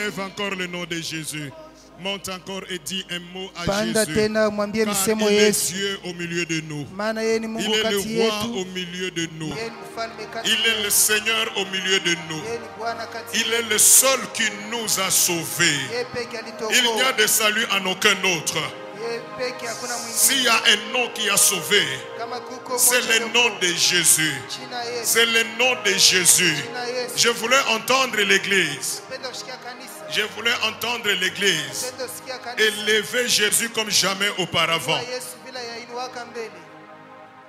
Élève encore le nom de Jésus. Monte encore et dis un mot à Panda Jésus. tena mwambie Car msemo il est Yesu. Dieu au milieu de nous. Maana yeye ni Il Mungu est kati le roi yetu. au milieu de nous. Yeye ni mfalme kati Il est yetu. le Seigneur au milieu de nous. Yeye ni Bwana kati Il yetu. est le seul qui nous a sauvés. Yeye peke alituokoa. Il n'y a de salut en aucun autre. Yeye peke hakuna S'il y mwingine. a un nom qui a sauvé, Kama kuko c'est mmoja le nom yuko. de Jésus. Jina Yesu. C'est le nom de Jésus. Jina Yesu. Je voulais entendre l'église. Penda kusikia kanisa. Je voulais entendre l'église Penda kusikia kanisa. élever Jésus comme jamais auparavant. Yesu bila yainuaka mbele.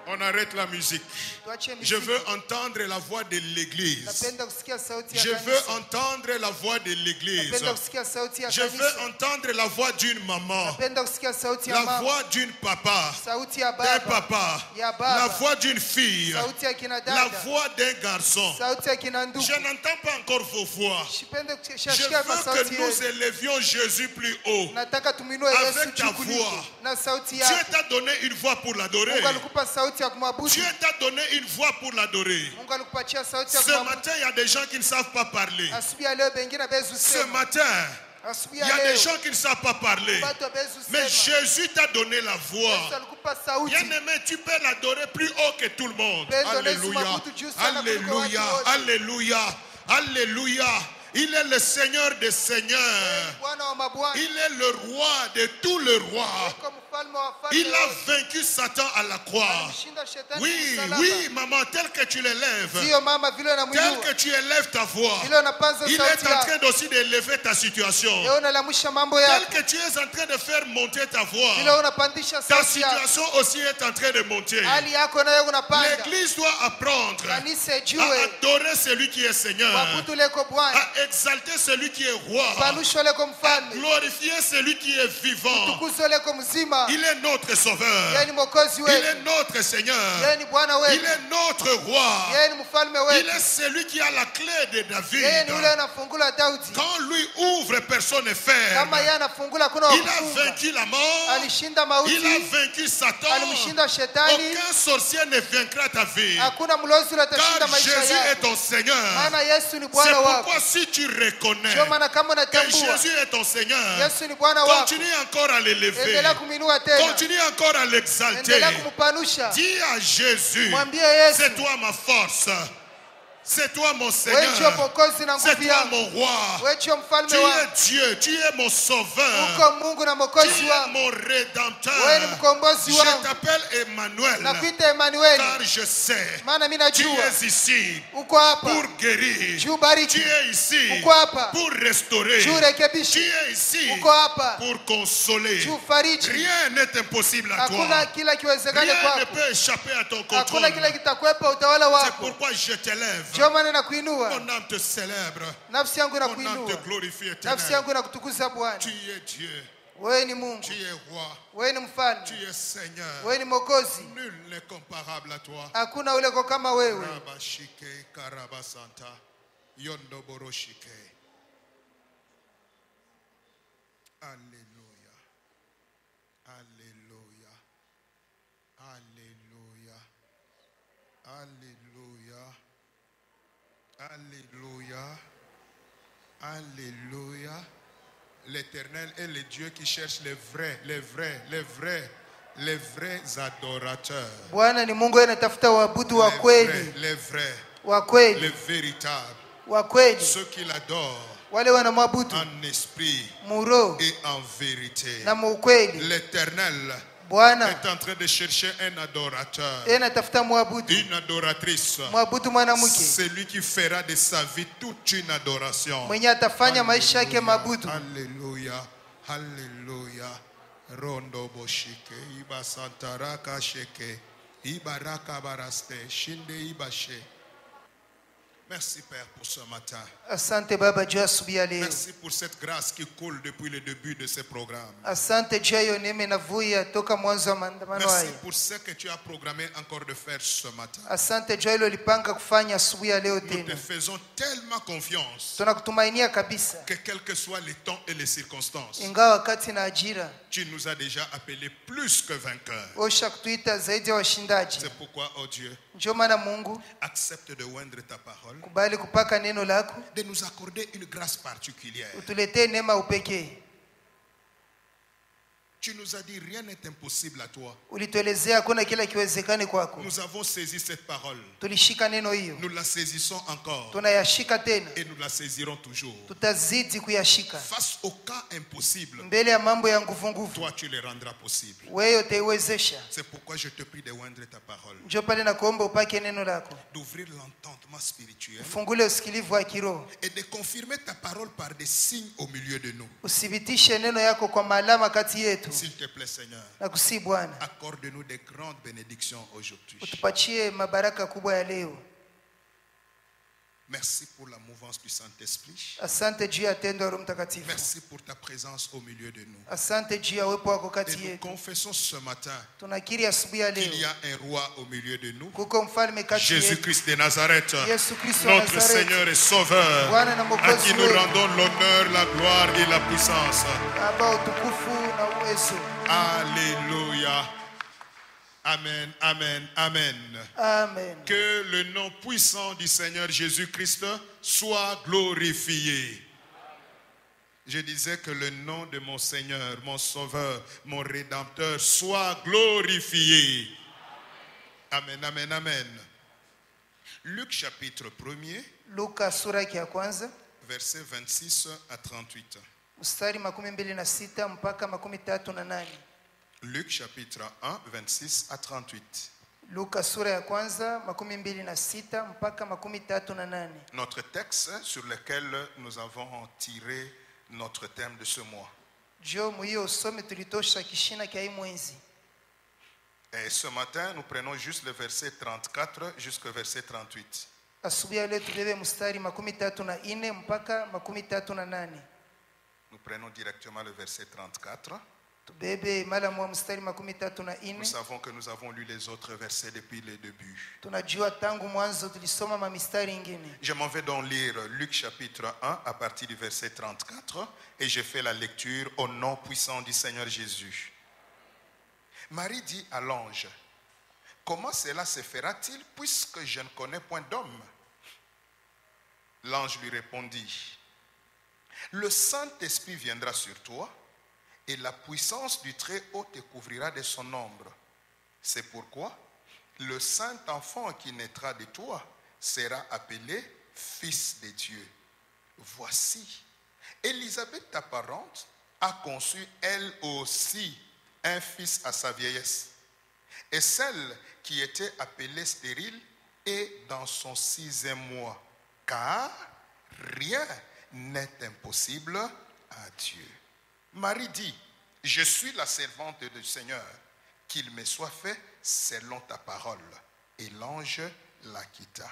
On arrête la musique. Tuache Je muziki. veux entendre la voix de l'église. Napenda kusikia sauti ya Je kanisa. veux entendre la voix de l'église. Napenda kusikia sauti ya Je kanisa. veux entendre la voix d'une maman. Napenda kusikia sauti ya La mama. voix d'une papa. Sauti ya D'un baba. papa. Ya baba. La voix d'une fille. Sauti ya kina La dada. voix d'un garçon. Sauti ya kina ndugu. Je n'entends pas encore vos voix. Sipende Je kusikia veux sauti que nous yetu. élevions Jésus plus haut. Nataka tuminue Avec Yesu ta juu kuliko. voix. Na sauti Dieu yako. t'a donné une voix pour l'adorer. Mungu alikupa sauti ya kumwabudu. Dieu t'a donné une voix pour l'adorer. Mungu alikupatia sauti ya Ce kumwabudu. matin, il y a des gens qui ne savent pas parler. Asubuhi ya leo bengine bezu Ce sema. matin, Asubuhi il y ya a des leo gens qui ne savent pas parler. watu bezu Mais sema. Jésus t'a donné la Yesu voix. alikupa sauti. Bien-aimé, tu peux l'adorer plus haut que tout le monde. Pendo Alléluia. Yesu juu sana kuliko Alléluia. watu wote. Alléluia. Alléluia. Il est le Seigneur des Seigneurs. Bwana wa mabwana. Il est le roi de tous les rois. Yuko mfalme wa wafalme Il a wote. vaincu Satan à la croix. Alishinda shetani Oui, msalaba. oui, maman, tel que tu l'élèves, Sio mama vile tel unamuinua. que tu élèves ta voix, Vile unapaza il sauti est en yako. train aussi d'élever ta situation. Leo unalamusha mambo Tel yako. que tu es en train de faire monter ta Vile voix, unapandisha ta sauti yako. situation aussi est en train de monter. Hali yako nayo unapanda. L'Église doit apprendre Kanisa à ijue. adorer celui qui est Seigneur, Mwabudu leko Bwana. à exalter celui qui est roi, Palusho leko à mfalme. glorifier celui qui est vivant. Tukuzo leko mzima. Il est notre sauveur. Yeye ni mwokozi Il wetu. est notre Seigneur. Yeye ni Bwana Il wetu. est notre roi. Yeye ni mfalme Il wetu. est celui qui a la clé de Yeye David. ni ule anafungula Daudi. Quand lui ouvre, personne ne ferme. Kama yeye anafungula kuna Il a wakufunga. vaincu la mort. Alishinda mauti. Il a vaincu Satan. Alimshinda shetani. Aucun sorcier ne vaincra ta vie. Hakuna mlozi ule atashinda Car maisha Jésus est yako. ton Seigneur. Maana Yesu ni C'est Bwana wako. pourquoi si tu reconnais Ndio maana kama que unatambua Jésus est ton Seigneur, Yesu ni Bwana wako. continue encore à l'élever. Endelea kuminua tena. Continue encore à l'exalter. Endelea kumupanusha. Dis à Jésus, Mwambie Yesu. c'est toi ma force. C'est toi mon Wewe Seigneur. ndio mwokozi na C'est nguvu toi yangu. mon roi. Wewe ndio mfalme Tu wangu. es Dieu. Tu es mon sauveur. Uko Mungu na Tu mwokozi es wangu. mon Wewe ni rédempteur. mkombozi Je wangu. t'appelle Emmanuel. Nakuita Emmanuel. Car je sais, Maana mimi tu najua es ici uko hapa. pour guérir. Juu Tu bariki. es ici Uko hapa. pour restaurer. Juu Tu rekebishi. es ici Uko hapa. pour consoler. Juu fariji. Rien n'est impossible à toi. Hakuna kila kiwezekane Rien ne kwako. peut échapper à ton Hakuna contrôle. kila kitakwepa utawala C'est wako. pourquoi je t'élève. Ndio maana nakuinua. Mon âme te célèbre. Nafsi yangu Mon âme inakuinua. te glorifie Nafsi éternel. yangu inakutukuza Bwana. Tu es Dieu. Wewe ni Mungu. Tu es roi. Wewe ni mfalme. Tu es Seigneur. Wewe ni mwokozi. Nul n'est comparable à toi. Hakuna ule kwa kama wewe. Rabashike karabasanta. Yondoboroshike. Alléluia. Alléluia. Alléluia. Alléluia. Alléluia. Alléluia. L'Éternel est le Dieu qui cherche les vrais adorateurs. Bwana ni Mungu anatafuta waabudu wa kweli. Les vrais, Wa kweli. les véritables. Wa kweli. Ceux qui l'adorent Wale wanamwabudu en esprit muro et en vérité. na muukweli. L'Éternel Bwana est en train de chercher un adorateur, yeye anatafuta mwabudu. une adoratrice. Mwabudu mwanamke. Celui qui fera de sa vie toute une adoration. Mwenye atafanya maisha yake mabudu. Alléluia. Alléluia. Rondo boshike. Iba santaraka sheke. Ibaraka baraste. Shinde ibashe. Merci Père pour ce matin. Asante Baba juu ya asubuhi ya leo. Merci pour cette grâce qui coule depuis le début de ce programme. Asante juu ya hiyo neema inavuja toka mwanzo wa maandamano Merci haya. pour ce que tu as programmé encore de faire ce matin. Asante juu ya hilo ulipanga kufanya asubuhi ya leo Nous te tena. faisons tellement confiance Tunakutumainia kabisa. que quels que soient les temps et les circonstances, Ingawa wakati na ajira, tu nous as déjà appelés plus que vainqueurs. osha kutuita zaidi ya washindaji. C'est pourquoi, oh Dieu, Ndio maana Mungu accepte de oindre ta parole parole, kubali kupaka neno lako, de nous accorder une grâce particulière. utuletee neema upekee. Tu nous as dit rien n'est impossible à toi. Ulituelezea hakuna kila kiwezekani kwako. Nous avons saisi cette parole. Tulishika neno hiyo. Nous la saisissons encore. Tunayashika tena. Et nous la saisirons toujours. Tutazidi kuyashika. Face au cas impossible, Mbele ya mambo ya nguvu nguvu, toi tu les rendras possibles. wewe utaiwezesha. C'est pourquoi je te prie de oindre ta parole. Njoo pale na kuomba upake neno lako. D'ouvrir l'entendement spirituel. Ufungule usikilivu wa kiroho. Et de confirmer ta parole par des signes au milieu de nous. Uthibitishe neno yako kwa maalama kati yetu. S'il te plaît, Seigneur, Nakusihi Bwana, accorde-nous des grandes bénédictions aujourd'hui. utupatie mabaraka kubwa ya leo. Merci pour la mouvance du Saint-Esprit. Asante juu ya tendo la Roho Mtakatifu. Merci pour ta présence au milieu de nous. Asante juu ya uwepo wako Et kati nous yetu. confessons ce matin Tunakiri asubuhi ya qu'il y leo a un roi au milieu de nous. kuko mfalme kati yetu, Jésus-Christ de Nazareth, Yesu Kristo wa notre Nazareti, Seigneur et Sauveur, Bwana na à Mwokozi qui nous wetu, rendons l'honneur, la gloire et la puissance. ambao utukufu na uwezo. Alléluia. Amen, amen, amen. Amen. Que le nom puissant du Seigneur Jésus-Christ soit glorifié. Je disais que le nom de mon Seigneur, mon Sauveur, mon Rédempteur soit glorifié. Amen, amen, amen. Luc chapitre 1er, Luka sura yake ya kwanza versets 26 à 38. mstari 26 mpaka 38. Luc chapitre 1, 26 à 38. Luka sura ya kwanza 26 mpaka 38. Notre texte sur lequel nous avons tiré notre thème de ce mois. Jo muhiyo usome tulitosha kishina kia hii mwezi. Et ce matin, nous prenons juste le verset 34 jusqu'au verset 38. Asubuhi ya leo tubebe mstari 34 mpaka 38. Nous prenons directement le verset 34. Tubebe mara mwa mstari 34. Nous savons que nous avons lu les autres versets depuis le début. Tunajua tangu mwanzo tulisoma mamistari ingine. Je m'en vais donc lire Luc chapitre 1 à partir du verset 34 et je fais la lecture au nom puissant du Seigneur Jésus. Marie dit à l'ange, comment cela se fera-t-il puisque je ne connais point d'homme? L'ange lui répondit, le Saint-Esprit viendra sur toi et la puissance du Très-Haut te couvrira de son ombre. C'est pourquoi le saint enfant qui naîtra de toi sera appelé Fils de Dieu. Voici, Élisabeth, ta parente, a conçu elle aussi un fils à sa vieillesse. Et celle qui était appelée stérile est dans son 6e mois, car rien n'est impossible à Dieu. Marie dit, je suis la servante du Seigneur, qu'il me soit fait selon ta parole. Et l'ange la quitta.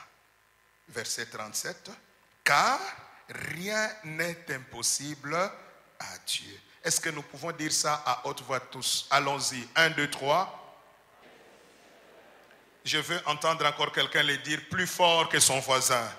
Verset 37, car rien n'est impossible à Dieu. Est-ce que nous pouvons dire ça à haute voix tous? Allons-y, 1, 2, 3. Je veux entendre encore quelqu'un le dire plus fort que son voisin.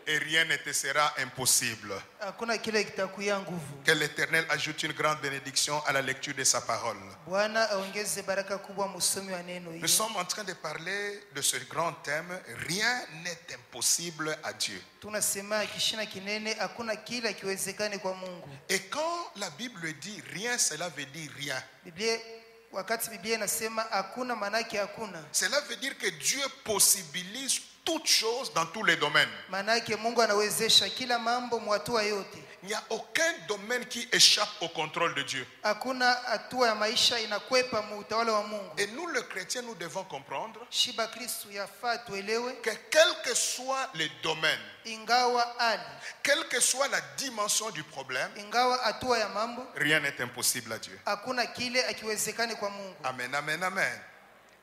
Et rien ne te sera impossible. Hakuna kile kitakuya nguvu. Que l'Éternel ajoute une grande bénédiction à la lecture de sa parole. Bwana aongeze baraka kubwa musomi wa neno Nous hili. sommes en train de parler de ce grand thème, rien n'est impossible à Dieu. Tunasema kishina kinene hakuna kila kiwezekane kwa Mungu. Et quand la Bible dit rien, cela veut dire rien. Biblia wakati Biblia inasema hakuna manake hakuna. Cela veut dire que Dieu possibilise toutes choses dans tous les domaines. Manake Mungu anawezesha kila mambo mwatua yote. Il n'y a aucun domaine qui échappe au contrôle de Dieu. Hakuna hatua ya maisha inakwepa utawala wa Mungu. Et nous, les chrétiens, nous devons comprendre Shiba Kristo yafaa tuelewe que quel que soit le domaine, ingawa hali, quelle que soit la dimension du problème, ingawa hatua ya mambo, rien n'est impossible à Dieu. hakuna kile akiwezekane kwa Mungu. Amen, amen, amen.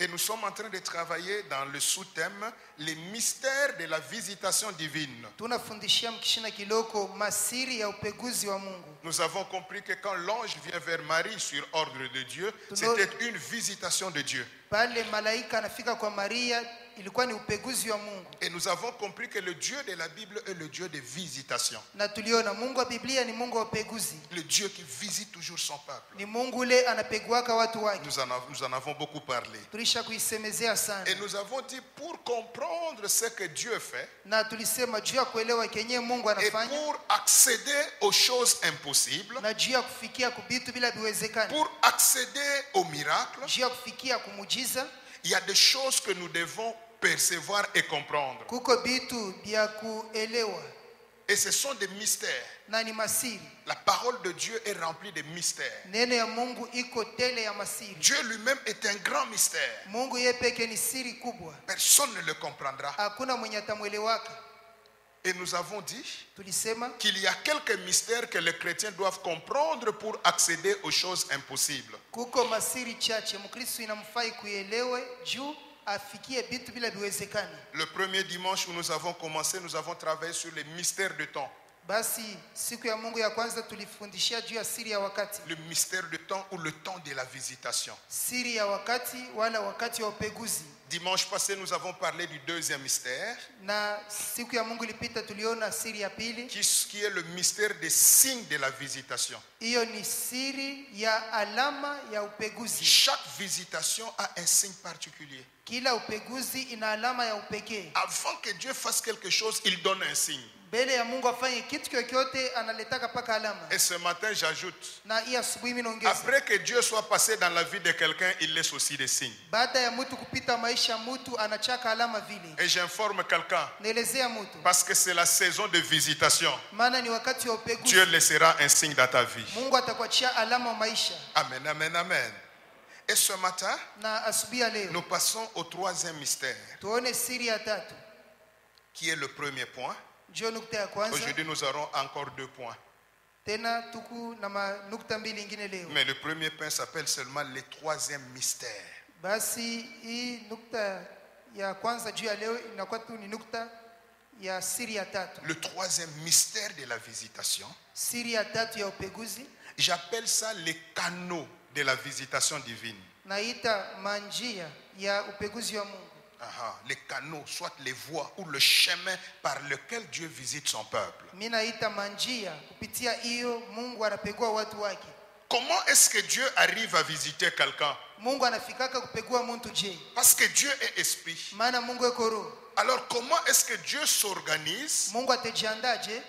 Et nous sommes en train de travailler dans le sous-thème les mystères de la visitation divine. Tunafundishia mkishina kiloko masiri ya upeguzi wa Mungu. Nous avons compris que quand l'ange vient vers Marie sur ordre de Dieu, c'était une visitation de Dieu. Pale malaika anafika kwa Maria ilikuwa ni upeguzi wa Mungu. Et nous avons compris que le Dieu de la Bible est le Dieu de visitation. Na tuliona Mungu wa Biblia ni Mungu wa upeguzi. Le Dieu qui visite toujours son peuple. Ni Mungu ule anapeguaka watu wake. Nous en avons beaucoup parlé. Tulisha kuisemezea sana. Et nous avons dit pour comprendre ce que Dieu fait Na tulisema juu ya kuelewa kenye Mungu et anafanya pour accéder aux choses impossibles, na juu ya kufikia kubitu bila viwezekani. pour accéder aux miracles, Juu ya kufikia kumujiza il y a des choses que nous devons percevoir et comprendre. kuko bitu vya kuelewa Et ce sont des mystères. na ni masiri. La parole de Dieu est remplie de mystères. Neno ya Mungu iko tele ya masiri. Dieu lui-même est un grand mystère. Mungu yeye peke ni siri kubwa. Personne ne le comprendra. Hakuna mwenye atamwelewaka. Et nous avons dit Tulisema qu'il y a quelques mystères que les chrétiens doivent comprendre pour accéder aux choses impossibles. kuko masiri chache Mkristo inamfai kuelewe juu afikie bitu bila viwezekani. Le premier dimanche où nous avons commencé, nous avons travaillé sur les mystères du temps. Basi siku ya Mungu ya kwanza tulifundishia juu ya siri ya wakati. Le mystère du temps ou le temps de la visitation. Siri ya wakati wala wakati wa upeguzi. Dimanche passé, nous avons parlé du deuxième mystère, Na siku ya Mungu ilipita tuliona siri ya pili. qui est le mystère des signes de la visitation. Hiyo ni siri ya alama ya upeguzi. Chaque visitation a un signe particulier. Kila upeguzi ina alama ya upekee. Avant que Dieu fasse quelque chose, il donne un signe. Mbele ya Mungu afanye kitu chochote analetaka paka alama. Et ce matin, j'ajoute, Na hii asubuhi mimi naongeza. après que Dieu soit passé dans la vie de quelqu'un, il laisse aussi des signes. Baada ya mtu kupita maisha mtu anachaka alama vile. Et j'informe quelqu'un, Naelezea mtu. parce que c'est la saison de visitation, Maana ni wakati wa upeguzi. Dieu laissera un signe dans ta vie. Mungu atakuachia alama maisha. Amen, amen, amen. Et ce matin, Na asubuhi ya leo nous passons au troisième mystère, tuone siri ya tatu. qui est le premier point. Njoo nukta ya kwanza. Aujourd'hui, nous aurons encore 2 points. Tena tuku na nukta mbili ingine leo. Mais le premier point s'appelle seulement le troisième mystère. Basi hii nukta ya kwanza juu ya leo inakuwa tu ni nukta ya siri ya tatu. Le troisième mystère de la visitation, Siri ya tatu ya upeguzi j'appelle ça les canaux de la visitation divine. naita manjia ya upeguzi wa Mungu. Les canaux, soit les voies ou le chemin par lequel Dieu visite son peuple. Mimi naita manjia kupitia hiyo Mungu anapegua watu wake. Comment est-ce que Dieu arrive à visiter quelqu'un? Mungu anafikaka kupegua mtu je? Parce que Dieu est esprit. Maana Mungu eko roho. Alors comment est-ce que Dieu s'organise Mungu atajiandaje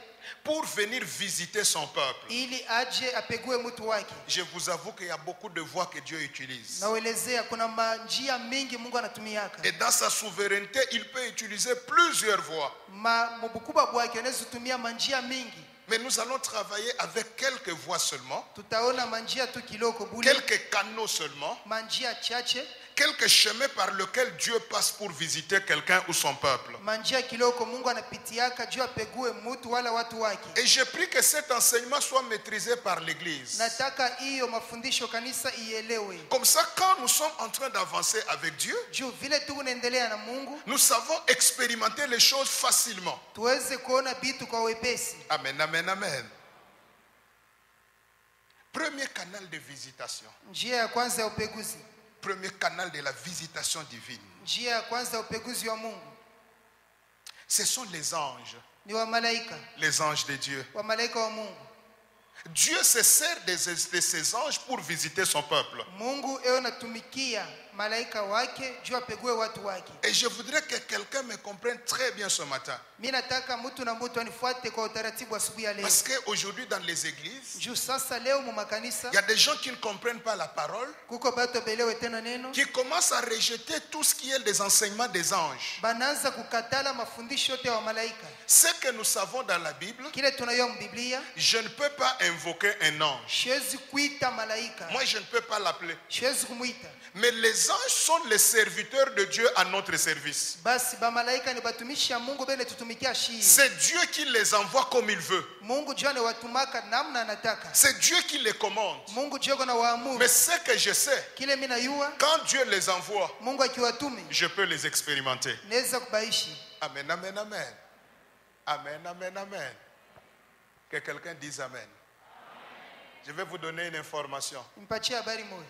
pour venir visiter son peuple? ili aje apegue mtu wake? Je vous avoue qu'il y a beaucoup de voies que Dieu utilise. Naelezea kuna manjia mingi Mungu anatumiaka. Et dans sa souveraineté, il peut utiliser plusieurs voies. Mbukuba bwake anaweza kutumia manjia mingi. Mais nous allons travailler avec quelques voies seulement, Tutaona manjia tu kiloko bule. quelques canaux seulement, Manjia chache, quelques chemins par lesquels Dieu passe pour visiter quelqu'un ou son peuple. manjia kiloko Mungu anapitiaka juu apegue mtu wala watu wake. Et je prie que cet enseignement soit maîtrisé par l'Église. Nataka hiyo mafundisho kanisa ielewe. Comme ça, quand nous sommes en train d'avancer avec Dieu, Juu vile tu unaendelea na Mungu, nous savons expérimenter les choses facilement. tuweze kuona vitu kwa wepesi. Amen, amen, amen. Premier canal de visitation. Njia ya kwanza ya upeguzi. Premier canal de la visitation divine. Njia ya kwanza ya upeguzi wa Mungu Ce sont les anges. ni wa malaika. Les anges de Dieu. Wa malaika wa Mungu. Dieu se sert de ces anges pour visiter son peuple. Mungu eo natumikia malaika wake juu apegue watu wake. Et je voudrais que quelqu'un me comprenne très bien ce matin. Mimi nataka mtu na mtu anifuate kwa utaratibu asubuhi ya leo. Parce qu'aujourd'hui dans les églises, Juu sasa leo mu makanisa il y a des gens qui ne comprennent pas la parole, kuko bato belewe tena neno. qui commencent à rejeter tout ce qui est des enseignements des anges. Banaanza kukatala mafundisho yote wa malaika. Ce que nous savons dans la Bible, Kile tunayo mbiblia, je ne peux pas invoquer un ange. siwezi kuita malaika. Moi, je ne peux pas l'appeler. Siwezi kumuita. Mais les anges sont les serviteurs de Dieu à notre service. Basi ba malaika ni batumishi ya Mungu bene tutumikia shii. C'est Dieu qui les envoie comme il veut. Mungu jua ni watumaka namna anataka. C'est Dieu qui les commande. Mungu jua na waamuru. Mais ce que je sais, Kile mimi najua, quand Dieu les envoie, Mungu akiwatumi, je peux les expérimenter. naweza kubaishi. Amen, amen, amen. Amen, amen, amen. Que quelqu'un dise amen. Je vais vous donner une information. Nipatie habari moja.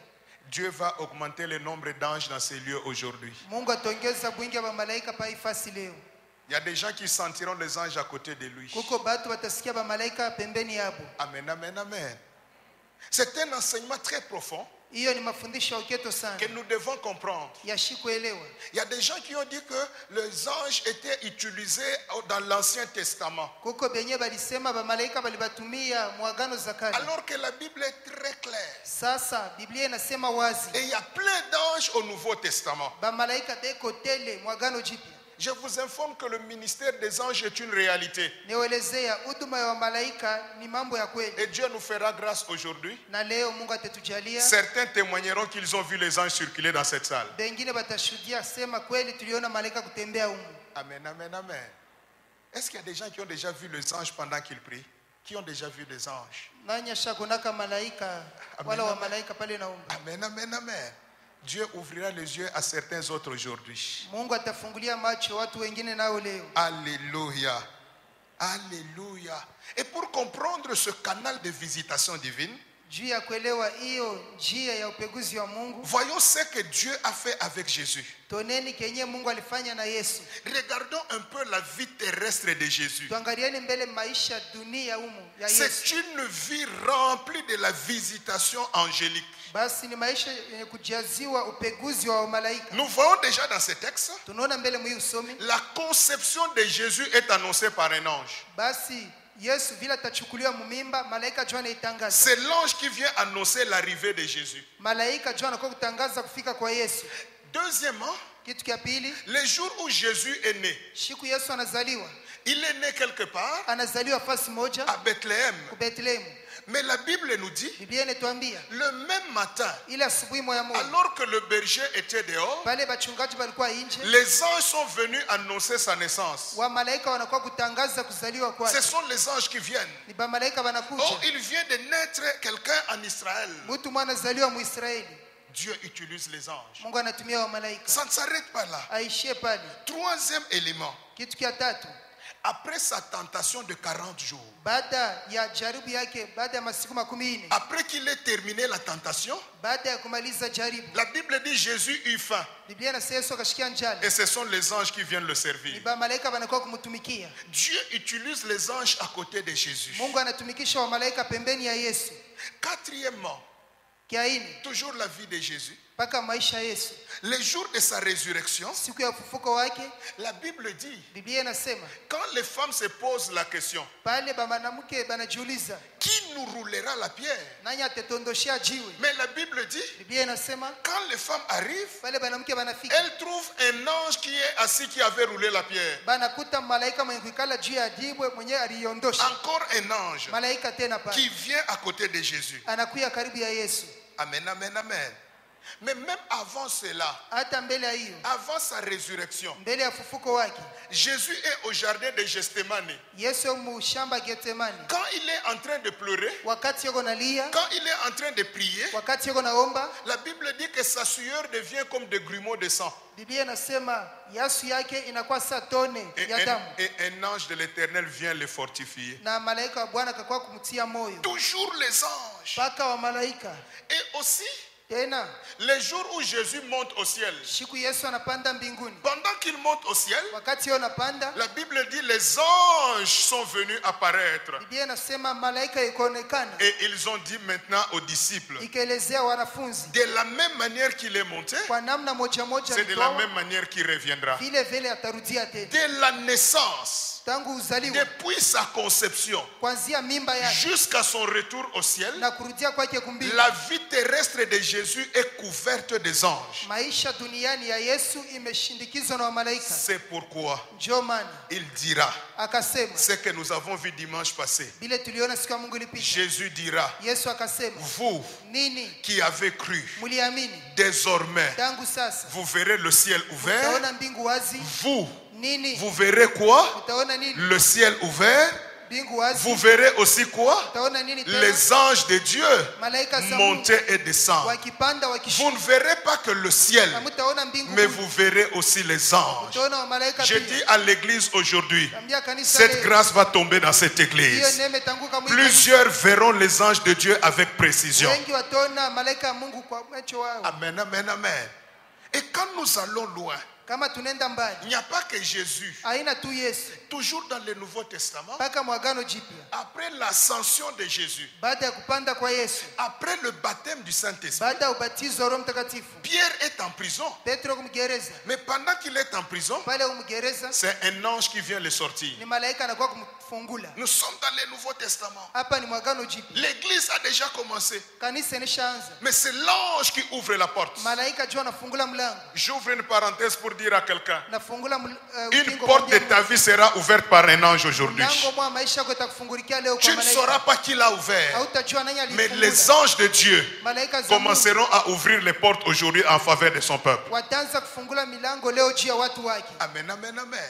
Dieu va augmenter le nombre d'anges dans ces lieux aujourd'hui. Mungu ataongeza bwingi wa malaika pa ifasi leo. Il y a des gens qui sentiront les anges à côté de lui. Kuko batu watasikia ba malaika pembeni yabo. Amen, amen, amen. C'est un enseignement très profond Hiyo ni mafundisho ya uketo sana. que nous devons comprendre. Yashi kuelewa. Il y a des gens qui ont dit que les anges étaient utilisés dans l'Ancien Testament. Kuko benye balisema ba malaika balibatumia muagano za kale. Alors que la Bible est très claire. Sasa Biblia inasema wazi. Et il y a plein d'anges au Nouveau Testament. Ba malaika beko tele muagano jipya. Je vous informe que le ministère des anges est une réalité. Nielezea huduma ya malaika ni mambo ya kweli. Et Dieu nous fera grâce aujourd'hui. Na leo Mungu atatujalia. Certains témoigneront qu'ils ont vu les anges circuler dans cette salle. Bengine batashuhudia sema kweli tuliona malaika kutembea humu. Amen, amen, amen. Est-ce qu'il y a des gens qui ont déjà vu les anges pendant qu'ils prient? Qui ont déjà vu des anges? Nani ashakonaka malaika wala wa malaika pale naomba. Amen, amen, amen. Dieu ouvrira les yeux à certains autres aujourd'hui. Mungu atafungulia macho watu wengine nao leo. Alléluia. Alléluia. Et pour comprendre ce canal de visitation divine, Juu ya kuelewa hiyo njia ya upeguzi wa Mungu, voyons ce que Dieu a fait avec Jésus. toneni kenye Mungu alifanya na Yesu. Regardons un peu la vie terrestre de Jésus. Tuangalieni mbele maisha dunia humu ya Yesu. C'est une vie remplie de la visitation angélique. Basi ni maisha yenye kujaziwa upeguzi wa malaika. Nous voyons déjà dans ce texte, Tunaona mbele mwi usomi. la conception de Jésus est annoncée par un ange. Basi Yesu vile atachukuliwa mumimba, malaika jua anaitangaza. C'est l'ange qui vient annoncer l'arrivée de Jésus. Malaika jua anakuwa kutangaza kufika kwa Yesu. Deuxièmement, Kitu kia pili, le jour où Jésus est né, siku Yesu anazaliwa. il est né quelque part Anazaliwa fasi moja à Bethléem. ku Bethlehem. Mais la Bible nous dit, Biblia inatuambia le même matin, ile asubuhi moja moja, alors que le berger était dehors, pale bachungaji balikuwa nje, les anges sont venus annoncer sa naissance. wa malaika wanakuwa kutangaza kuzaliwa Ce kwake. sont les anges qui viennent. Ni ba malaika Oh, wanakuja. il vient de naître quelqu'un en Israël. Mtu mwana zaliwa Muisraeli. Dieu utilise les anges. Mungu anatumia wa malaika. Ça ne s'arrête pas là. Aishie pale. Troisième élément, Kitu kia tatu, après sa tentation de 40 jours, baada ya jaribu yake, baada ya masiku 40, après qu'il ait terminé la tentation, baada ya kumaliza jaribu, la Bible dit Jésus eut faim. Biblia inasema Yesu akashikia njala. Et ce sont les anges qui viennent le Ni servir. ba malaika wanakuwa kumtumikia. Dieu utilise les anges à côté de Jésus. Mungu anatumikisha wa malaika pembeni ya Yesu. Quatrièmement, Kiaini, toujours la vie de Jésus. mpaka maisha ya Yesu. Le jour de sa résurrection, Siku ya ufufuko wake, la Bible dit, Biblia inasema quand les femmes se posent la question, pale ba mwanamke banajiuliza, qui nous roulera la pierre? nani atetondoshia jiwe? Mais la Bible dit, Biblia inasema quand les femmes arrivent, pale mwanamke banafika, elles trouvent un ange qui est assis, qui avait roulé la pierre. banakuta malaika mwenye kuikala juu ya jiwe mwenye aliondosha. Encore un ange Malaika tena qui pale vient à côté de Jésus. anakuya karibu ya Yesu. Amen, amen, amen. Mais même avant cela, Hata mbele ya hiyo, avant sa résurrection, mbele ya ufufuko wake, Jésus est au jardin de Gethsémani. Yesu mu shamba Getsemani, Quand il est en train de pleurer, wakati yuko nalia, quand il est en train de prier, wakati yuko naomba, la Bible dit que sa sueur devient comme des grumeaux de sang. Biblia inasema yasu yake inakuwa saa tone Et ya damu, et un ange de l'Éternel vient le fortifier. na malaika wa Bwana akakuwa kumtia moyo. Toujours les anges. Paka wa malaika Et aussi, tena, les jours où Jésus monte au ciel. siku Yesu anapanda mbinguni, Pendant qu'il monte au ciel, wakati yeye anapanda, la Bible dit les anges sont venus apparaître. Biblia inasema malaika ikaonekana, Et ils ont dit maintenant aux disciples, ikaelezea wanafunzi de la même manière qu'il est monté, kwa namna moja moja, c'est de la alitoa, même manière qu'il reviendra. vile vile atarudia tena. Dès la naissance, Tangu uzaliwa, depuis sa conception, kuanzia mimba yake jusqu'à son retour au ciel, na kurudia kwake kumbili, la vie terrestre de Jésus est couverte des anges. maisha duniani ya Yesu imeshindikizwa na malaika. C'est pourquoi Ndio maana il dira akasema ce que nous avons vu dimanche passé. vile tuliona siku ya Mungu ilipita. Jésus dira, Yesu akasema, vous nini qui avez cru, mliamini, désormais, tangu sasa vous verrez le ciel ouvert. utaona mbingu wazi. Vous, Nini vous verrez quoi? utaona nini? Le ciel ouvert mbingu wazi, vous verrez aussi quoi? utaona nini tena? Les anges de Dieu Malaika za Mungu monter et descendre. wakipanda Vous wakishuka. ne verrez pas que le ciel, Hamtaona mbingu, mais vous verrez aussi les anges. utaona malaika Je pia. dis à l'église aujourd'hui, Tambia kanisa cette leo, grâce va tomber dans cette hiyo église. neema itanguka mwili. Plusieurs verront les anges de Dieu avec précision. Wengi wataona malaika ya Mungu kwa macho wao. Amen, amen, amen. Et quand nous allons loin, Kama tunaenda mbali, il n'y a pas que Jésus. haina tu Yesu, Toujours dans le Nouveau Testament, mpaka mwagano jipya. après l'ascension de Jésus, Baada ya kupanda kwa Yesu, après le baptême du Saint-Esprit, baada ya ubatizo wa Roho Mtakatifu, Pierre est en prison. Petro kumgereza, Mais pendant qu'il est en prison, pale kumgereza c'est un ange qui vient le sortir. ni malaika anakuwa kumfungula. Nous sommes dans le Nouveau Testament. Hapa ni mwagano jipya, L'église a déjà commencé. kanisa inishaanza, Mais c'est l'ange qui ouvre la porte. malaika jua anafungula mlango. J'ouvre une parenthèse pour dire à quelqu'un, Nafungula une ukingo porte de mwambia ta vie sera ouverte par un ange aujourd'hui. mlango mwa maisha yako itakufungulikia leo Tu kwa ne malaika. sauras pas qui l'a ouvert. Hautajua nani Mais alifungula. les anges de Dieu Malaika za Mungu commenceront à ouvrir les portes aujourd'hui en faveur de son peuple. wataanza kufungula milango leo juu ya watu wake. Amen, amen, amen.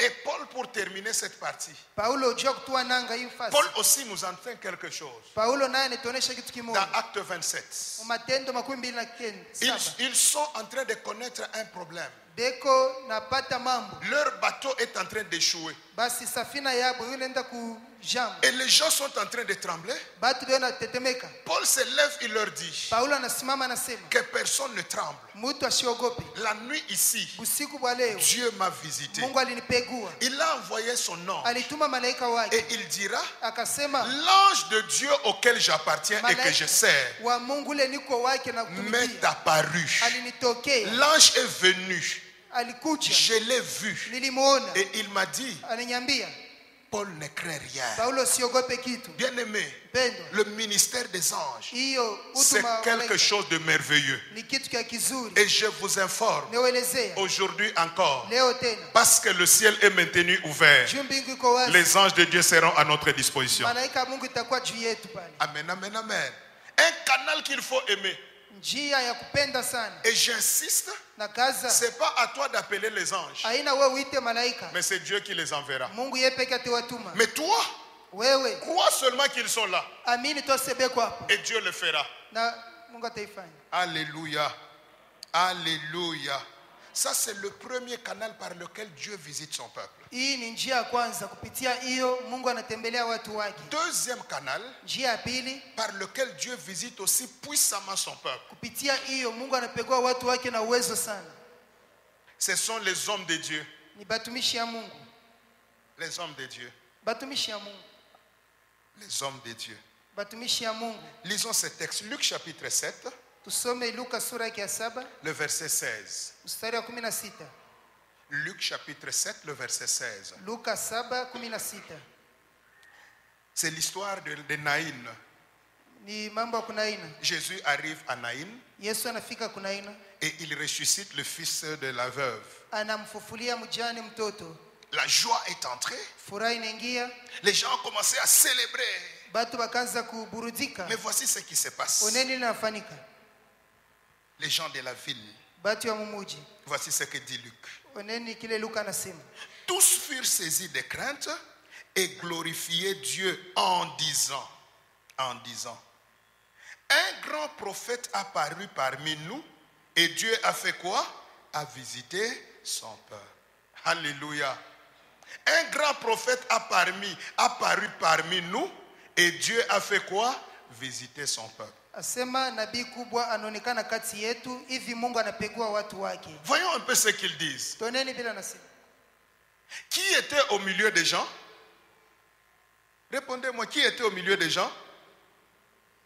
Et Paul, pour terminer cette partie, Paulo jua kutua nanga hii fasi. Paul aussi nous enseigne quelque chose. Paulo naye anatuonesha kitu Dans kimoja. Acte 27, Matendo 27. ils sont en train de connaître un problème. Beko napata mambo. Leur bateau est en train d'échouer. Basi safina yabo inaenda kujamba. Et les gens sont en train de trembler. Batu beo natetemeka. Paul se lève, il leur dit Paulo anasimama anasema, que personne ne tremble. mtu asiogope. La nuit ici, Usiku wa leo Dieu m'a visité. Mungu alinipegua. Il a envoyé son ange. Alituma malaika wake. Et il dira, Akasema, l'ange de Dieu auquel j'appartiens et que je sers wa Mungu le niko wake na m'est kutumikia. apparu. Alinitokea. L'ange est venu. Alikuja. Je l'ai vu. Nilimuona. Et il m'a dit, Ananiambia, Paul ne craint rien. Paulo siogope kitu. Bien-aimé, Pendo. le ministère des anges, Hiyo c'est huduma wa quelque malaika chose de merveilleux. ni kitu kia kizuri. Et je vous informe, Niwaelezea aujourd'hui encore, leo tena. parce que le ciel est maintenu ouvert, Juu mbingu iko wazi. les anges de Dieu seront à notre disposition. Malaika ya Mungu itakuwa juu yetu pale. Amen, amen, amen. Un canal qu'il faut aimer. Njia ya kupenda sana. Et j'insiste, Na kaza. c'est pas à toi d'appeler les anges, Haina wewe uite malaika. mais c'est Dieu qui les enverra. Mungu yeye peke atawatuma. Mais toi, Wewe crois seulement qu'ils sont là amini tosebeko hapo. et Dieu le fera. Na Mungu ataifanya. Alléluia. Alléluia. Ça, c'est le premier canal par lequel Dieu visite son peuple. Hii ni njia ya kwanza, kupitia hiyo Mungu anatembelea watu wake. Deuxième canal Njia ya pili, par lequel Dieu visite aussi puissamment son peuple. kupitia hiyo Mungu anapegua watu wake na uwezo sana. Ce sont les hommes de Dieu. Ni batumishi ya Mungu. Les hommes de Dieu. Batumishi ya Mungu. Les hommes de Dieu. Batumishi ya Mungu. Lisons ce texte. Luc chapitre 7, Tusome Luka sura yake ya 7 le verset 16. mstari wa 16. Luc chapitre 7, le verset 16. Luka 7:16. C'est l'histoire de Naïn. Ni mambo ya Kunaina. Jésus arrive à Naïn Yesu anafika Kunaina, et il ressuscite le fils de la veuve. anamfufulia mjane mtoto. La joie est entrée. Furaha inaingia, Les gens ont commencé à célébrer. batu bakaanza kuburudika. Mais voici ce qui se passe. Oneni linafanyika. Les gens de la ville. Batu ya mumuji. Voici ce que dit Luc. Oneni kile Luka anasema. Tous furent saisis de crainte et glorifiaient Dieu en disant, un grand prophète apparu parmi nous et Dieu a fait quoi? A visité son peuple. Alléluia. Un grand prophète apparu parmi nous et Dieu a fait quoi? Visiter son peuple. Asema nabii kubwa anaonekana kati yetu, hivi Mungu anapegua watu wake. Voyons un peu ce qu'ils disent. Toneni bila nasema. Qui était au milieu des gens? Répondez-moi, qui était au milieu des gens?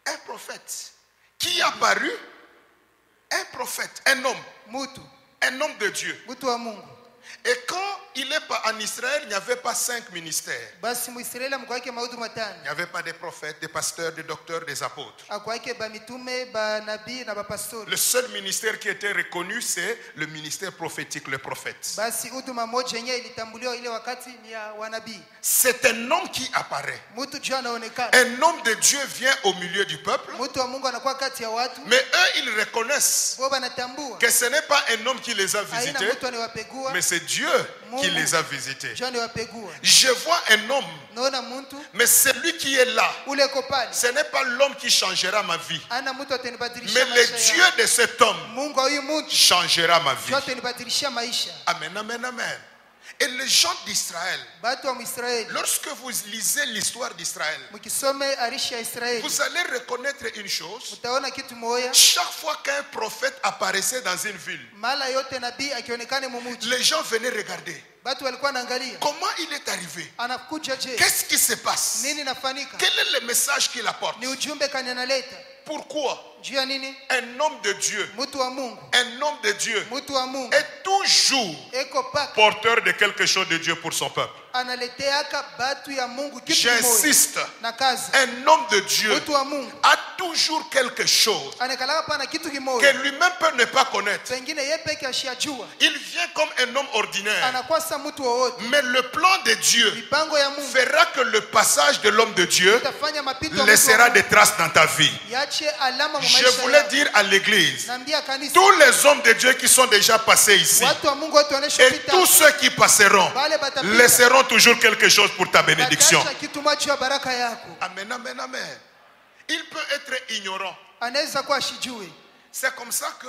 Un prophète. Qui est apparu? Un prophète, un homme. Mutu, Un homme de Dieu. mutu wa Mungu. Et quand il est en Israël, il n'y avait pas 5 ministères. Basi Muisraeli mkwake maudu Il matano. n'y avait pas des prophètes, des pasteurs, des docteurs, des apôtres. Akwake ba mitume, ba nabii na ba pastori. Le seul ministère qui était reconnu, c'est le ministère prophétique, le prophète. Basi huduma moja yenyewe ilitambuliwa ile wakati ni ya wanabii. C'est un homme qui apparaît. Mutu juu anaonekana. Un homme de Dieu vient au milieu du peuple. Mutu wa Mungu anakuwa kati ya watu. Mais eux, ils reconnaissent Wao banatambua. que ce n'est pas un homme qui les a Haina visités, mtu anawapegua. mais c'est c'est Dieu qui Mungu. les a visités. John wapegua. Je vois un homme, Naona mtu mais celui qui est là, ule ko pale. ce n'est pas l'homme qui changera ma vie, Ana mtu atanibadilisha mais le maisha Dieu yangu. de cet homme Mungu wa huyu mtu changera ma vie. ndio atanibadilisha maisha. Amen, amen, amen. Et les gens d'Israël, Batu wa Israeli. lorsque vous lisez l'histoire d'Israël, Mkisome arishi ya Israeli. vous allez reconnaître une chose. Utaona kitu moja. Chaque fois qu'un prophète apparaissait dans une ville, Mala yote nabii akionekane mumuji. les gens venaient regarder. Batu walikuwa naangalia. Comment il est arrivé? Anakuja je? Qu'est-ce qui se passe? Nini nafanika? Quel est le message qu'il apporte? Ni ujumbe kani analeta. Pourquoi Juu ya nini? un homme de Dieu, Mtu wa Mungu. un homme de Dieu Mtu wa Mungu. est toujours Eko paka. porteur de quelque chose de Dieu pour son peuple? Analeteaka batu ya Mungu kitu kimoja. J'insiste, Na kazi. un homme de Dieu Mtu wa Mungu. a toujours quelque chose Anakalaka pana kitu que kimoja. lui-même peut ne pas connaître. Pengine yeye peke ashajua. Il vient comme un homme ordinaire. Anakuwa sa mtu wowote. Mais le plan de Dieu Mipango ya Mungu fera que le passage de l'homme de Dieu itafanya mapito ya mtu wa laissera Mungu. des traces dans ta vie. Yache alama mu Je maisha voulais yako. dire à l'église, Naambia kanisa. tous les hommes de Dieu qui sont déjà passés ici Watu wa Mungu wote et wanashopita. tous ceux qui passeront Bale batapita. laisseront toujours quelque chose pour ta bénédiction. Batacha kitu macho ya baraka yako. Amen, amen, amen. Il peut être ignorant. Anaweza kuwa ashijue. C'est comme ça que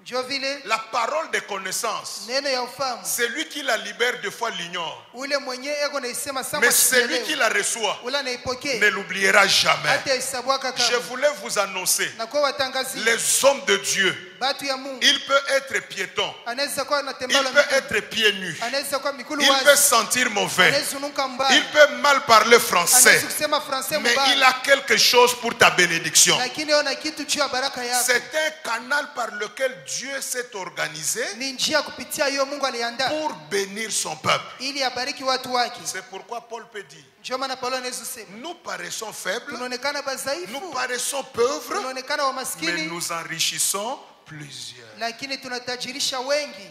Ndio vile la parole de connaissance, neno ya ufahamu. celui qui la libère deux fois l'ignore. Ule mwenye ego naisema sama Mais celui qui la reçoit ule anaipokea. ne l'oubliera jamais. Hata isabuaka Je kama. voulais vous annoncer, Na kwa watangazia. les hommes de Dieu, Batu ya Mungu. il peut être piéton, Anaweza kuwa il anatembea peut être pieds nus, Anaweza kuwa mikulu il peut wazi. sentir mauvais, Anaweza unuka mbaya. il peut mal parler français, Anaweza kusema français mais mbaya. il a quelque chose pour ta bénédiction. Lakini ona kitu juu ya baraka yako. C'est un canal par lequel Dieu s'est organisé Ni njia kupitia hiyo Mungu aliandaa pour bénir son peuple. ili abariki watu wake. C'est pourquoi Paul peut dire, Ndio maana Paulo anaweza kusema nous paraissons faibles, tunaonekana nous badhaifu, paraissons pauvres, tunaonekana wa mais maskini, nous enrichissons plusieurs. lakini tunatajirisha wengi.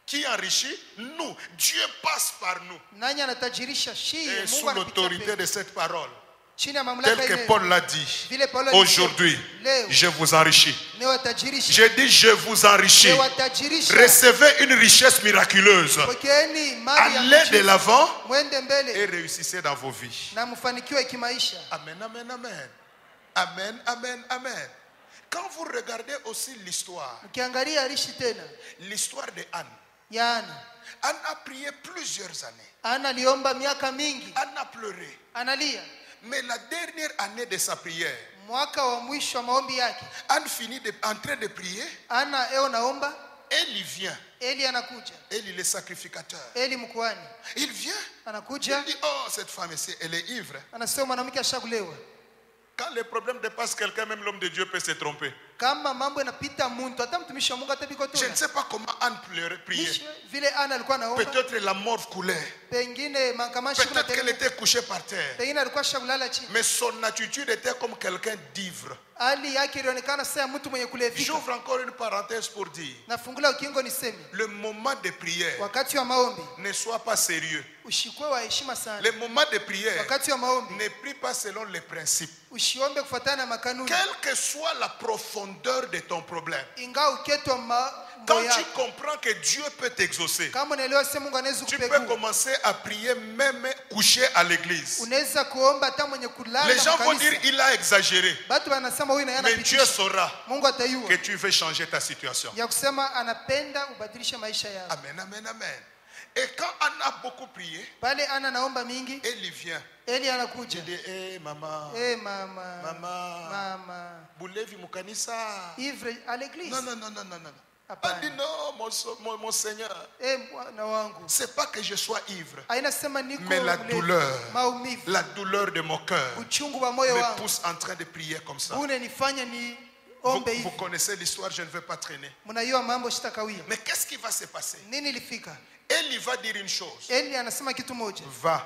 Qui enrichit? Nous. Dieu passe par nous. Nani anatajirisha? Shie Et Mungu sous anapitia l'autorité mbele. de cette parole, Chini ya tel mamlaka que ile. Paul l'a dit, Vile Paulo alisema, aujourd'hui, leo je vous enrichis. ni watajirisha. Je dis, je vous enrichis. Ni watajirisha. Recevez une richesse miraculeuse. Pokeeni mali ya Allez de mji. l'avant Mwende et mbele réussissez dans vos vies. na mfanikiwe kimaisha. Amen, amen, amen. Amen, amen, amen. Quand vous regardez aussi l'histoire, Mkiangalia alishi tena l'histoire de Anne, ya Ana. Anne a prié plusieurs années. Ana aliomba miaka mingi. Anne a pleuré. Analia. Mais la dernière année de sa prière, Mwaka wa mwisho wa maombi yake. Anne finit en train de prier. Ana eo naomba. Élie vient. Eli anakuja. Élie le sacrificateur. Eli mkuhani. Il vient. Anakuja. Il dit, oh, cette femme ici, elle est ivre. Anasema mwanamke ashagulewa. Quand les problèmes dépassent quelqu'un, même l'homme de Dieu peut se tromper. Kama mambo yanapita muntu hata mtumishi wa Mungu atabiko Je ne tu. sais pas comment Anne priait. Vile Ana alikuwa anaomba. Peut-être la mort coulait. Pengine mankamashi Peut-être qu'elle était couchée par terre. Pengine alikuwa shagulala chini. Mais son attitude était comme quelqu'un d'ivre. Hali yake ilionekana sasa mtu mwenye kulevika. J'ouvre encore une parenthèse pour dire, Nafungula ukingo niseme. le moment de prière Wakati wa maombi ne soit pas sérieux. ushikwe wa heshima sana. Le moment de prière Wakati wa maombi ne prie pas selon les principes. usiombe kufuatana na makanuni. Quelle que soit la profondeur de ton problème, Ingawa uketwa quand tu comprends que Dieu peut t'exaucer, kama unaelewa sema Mungu anaweza tu peux kupekua. commencer à prier même couché à l'église. Unaweza kuomba hata mwenye kulala. Les gens vont dire il a exagéré. Batu wanasema huyu na yana Mais Dieu pitisha. saura Mungu atayua. que tu veux changer ta situation. Ya kusema anapenda ubadilishe maisha yako. Amen, amen, amen. Et quand Anne a beaucoup prié, Pale ana naomba mingi, Élie vient. Eli Il anakuja. dit, hey maman, Mama. Mama. Boulevi Moukanissa. Ivre à l'église. Non, non, non, non, non, non. Hapana. Elle dit non, mon Seigneur. Mwana wangu. C'est pas que je sois ivre, Haina sema niko mais la mlevi. douleur, Maumivu. la douleur de mon cœur Uchungu wa moyo me wangu. pousse en train de prier comme ça. Une nifanya ni Vous, ombe vous hivi. connaissez l'histoire, je ne veux pas traîner. Mnajua mambo shitakawia. Mais qu'est-ce qui va se passer? Nini ilifika? Élie va dire une chose. Eli anasema kitu moja. Va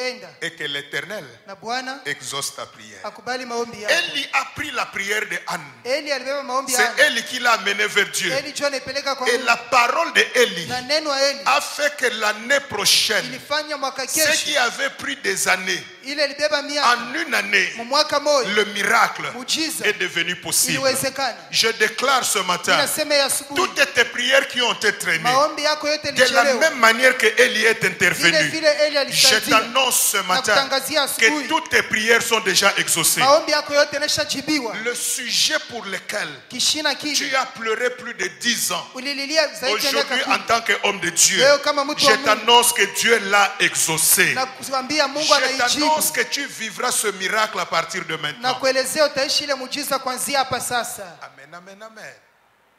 Enda et que l'Éternel na Bwana exauce ta prière. akubali maombi yako. Élie a pris la prière de Anne. Eli alibeba maombi C'est yako. Élie qui l'a amené vers Dieu. Eli John ipeleka kwa Et Mungu. la parole de Élie Na neno wa Eli a fait que l'année prochaine, ilifanya mwaka ceux kesho qui avaient pris des années ile ilibeba miaka. En une année, Mu mwaka moja le miracle muujiza est devenu possible. iliwezekana. Je déclare ce matin, Ninasema ya asubuhi, toutes tes prières qui ont été traînées, maombi yako yote de la ilichelewa. même manière que Élie est Vile intervenu, vile Eli je alisaidia. t'annonce ce Na matin kutangazia que asubuhi, toutes tes prières sont déjà exaucées. maombi yako yote yanashajibiwa. Le sujet pour lequel Kishina tu kile as pleuré plus de 10 ans, ulililia zaidi ya miaka aujourd'hui en 10. tant qu'homme de Dieu, Leo kama mtu je wa Mungu, t'annonce que Dieu l'a exaucé. na kuambia Mungu Je anaijibu. t'annonce que tu vivras ce miracle à partir de Na maintenant. kuelezea utaishi ile muujiza kuanzia hapa sasa. Amen, amen, amen.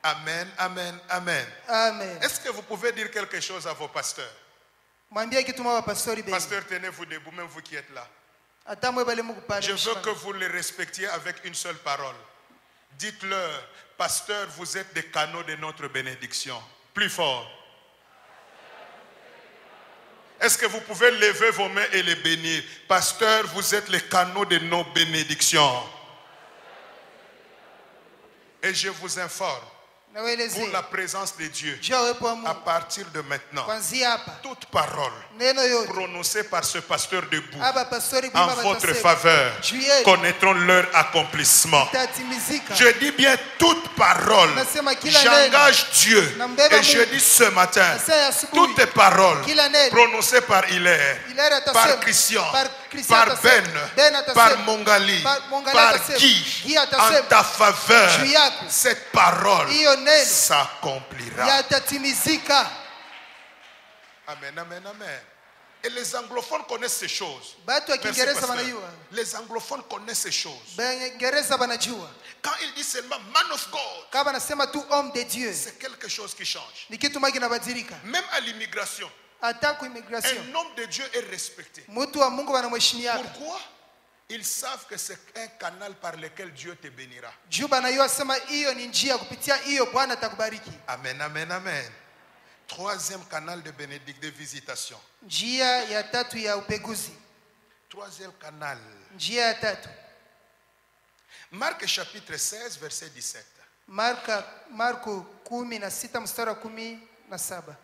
Amen, amen, amen. Amen. Est-ce que vous pouvez dire quelque chose à vos pasteurs? Mwambie kitu mwa pastori be. Pasteur, tenez-vous debout, même vous qui êtes là. Hata mwe bale Mungu pale. Je veux que vous les respectiez avec une seule parole. Dites-leur, pasteur, vous êtes des canaux de notre bénédiction. Plus fort. Est-ce que vous pouvez lever vos mains et les bénir? Pasteur, vous êtes les canaux de nos bénédictions. Et je vous informe, Na weleze. pour la présence de Dieu, Jua uwepo wa à Mungu. partir de maintenant, Kuanzia hapa. toute parole Neno yote. prononcée par ce pasteur debout Aba pastori en baba votre batasema. faveur Juu yenu. connaîtront leur accomplissement. Tatimizika. Je dis bien toute parole. Nasema kila J'engage Dieu. Nambeba Et je Mungu. dis ce matin, Nasema ya asubuhi. toutes les paroles Kila neno. prononcées par Hilaire, Hilaire atasema. par Christian, Par Christian par atasema. Ben, Ben atasema. par Mongali, Par Mongali par atasema. Guy, Guy en atasema. ta faveur, Juu yako. cette parole Hiyo neno s'accomplira. yatatimizika. Amen, amen, amen. Et les anglophones connaissent ces choses. Batu wa Merci, Kiingereza pasteur. wanajua. Les anglophones connaissent ces choses. Baingereza wanajua. Quand ils disent seulement man of God, Kama nasema tu homme de Dieu, c'est quelque chose qui change. ni kitu moja kinabadilika. Même à l'immigration, Hata ku immigration, un homme de Dieu est respecté. mtu wa Mungu wanamheshimia. Pourquoi? Ils savent que c'est un canal par lequel Dieu te bénira. Juba na yeye sema hiyo ni njia, kupitia hiyo Bwana atakubariki. Amen, amen, amen. Troisième canal de bénédiction, de visitation. Njia ya tatu ya upeguzi. Troisième canal. Njia ya tatu. Marc chapitre 16, verset 17. Marko 16 mstari wa 17.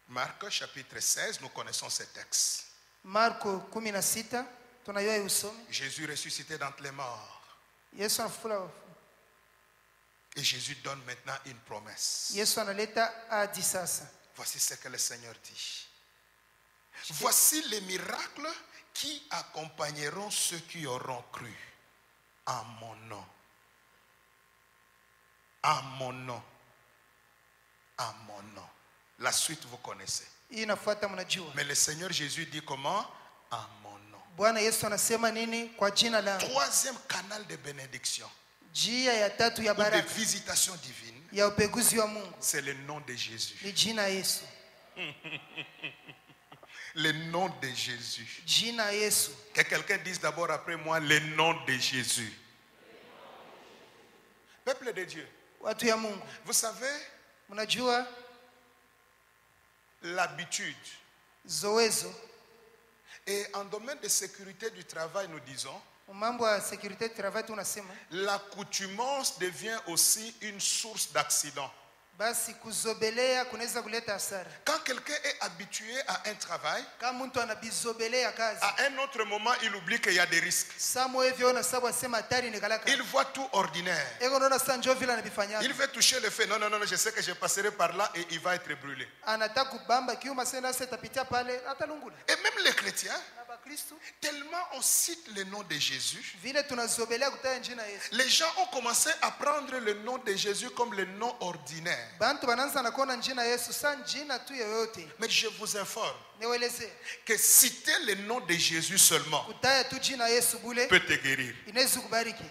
Marc chapitre 16, nous connaissons ce texte. Marko 16 tunayua usome. Jésus ressuscité d'entre les morts. Yesu anafufula. Et Jésus donne maintenant une promesse. Yesu analeta hadi sasa. Voici ce que le Seigneur dit. Voici les miracles qui accompagneront ceux qui auront cru en mon nom. En mon nom. En mon nom. La suite vous connaissez. Hii inafuata mnajua. Mais le Seigneur Jésus dit comment? En mon nom. Bwana Yesu anasema nini? Kwa jina langu. Troisième canal de bénédiction. Njia ya tatu ya Ou de baraka visitation divine. ya upeguzi wa Mungu C'est le nom de Jésus. ni jina Yesu. Le nom de Jésus. Jina Yesu. Que quelqu'un dise d'abord après moi le nom de Jésus. Peuple de Dieu. Watu ya Mungu. Vous savez, Mnajua l'habitude. zoezo. Et en domaine de sécurité du travail, nous disons, Mambo ya security travail tunasema l'accoutumance devient aussi une source d'accident. basi kuzobelea kunaweza kuleta hasara. Quand quelqu'un est habitué à un travail, Kama mtu anabizobelea kazi, à un autre moment, il oublie qu'il y a des risques. samo hivyo na sababu asema hatari ni kalaka. Il voit tout ordinaire. Ego naona sasa njoo vile anabifanya. Il veut toucher le feu. Non, non, non, je sais que je passerai par là et il va être brûlé. Anataka kubamba kiuma sasa sasa tapitia pale atalungula. Et même les chrétiens, Na Bakristo tellement on cite le nom de Jésus, vile tunazobelea kutaja jina Yesu. les gens ont commencé à prendre le nom de Jésus comme le nom ordinaire. Bantu wanaanza na kuona jina Yesu sana jina tu yoyote. Mais je vous informe Niweleze que citer le nom de Jésus seulement kutaja tu jina Yesu bule peut te guérir. inaweza kubariki.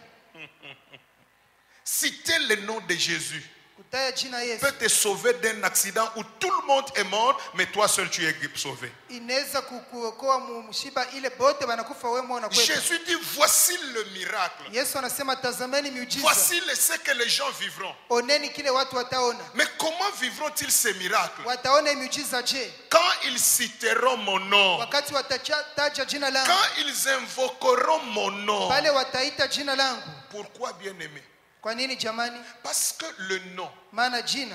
Citer le nom de Jésus Kutaja jina Yesu peut te sauver d'un accident où tout le monde est mort, mais toi seul tu es sauvé. inaweza kukuokoa mshiba ile bote wanakufa wewe mwana kwetu. Jésus dit voici le miracle. Yesu anasema tazameni miujiza. Voici ce que les gens vivront. Oneni kile watu wataona. Mais comment vivront-ils ces miracles? Wataona miujiza je? Quand ils citeront mon nom, Wakati watataja jina langu. quand ils invoqueront mon nom. Pale wataita jina langu. Pourquoi bien-aimé? Kwa nini jamani? Parce que le nom, Maana jina.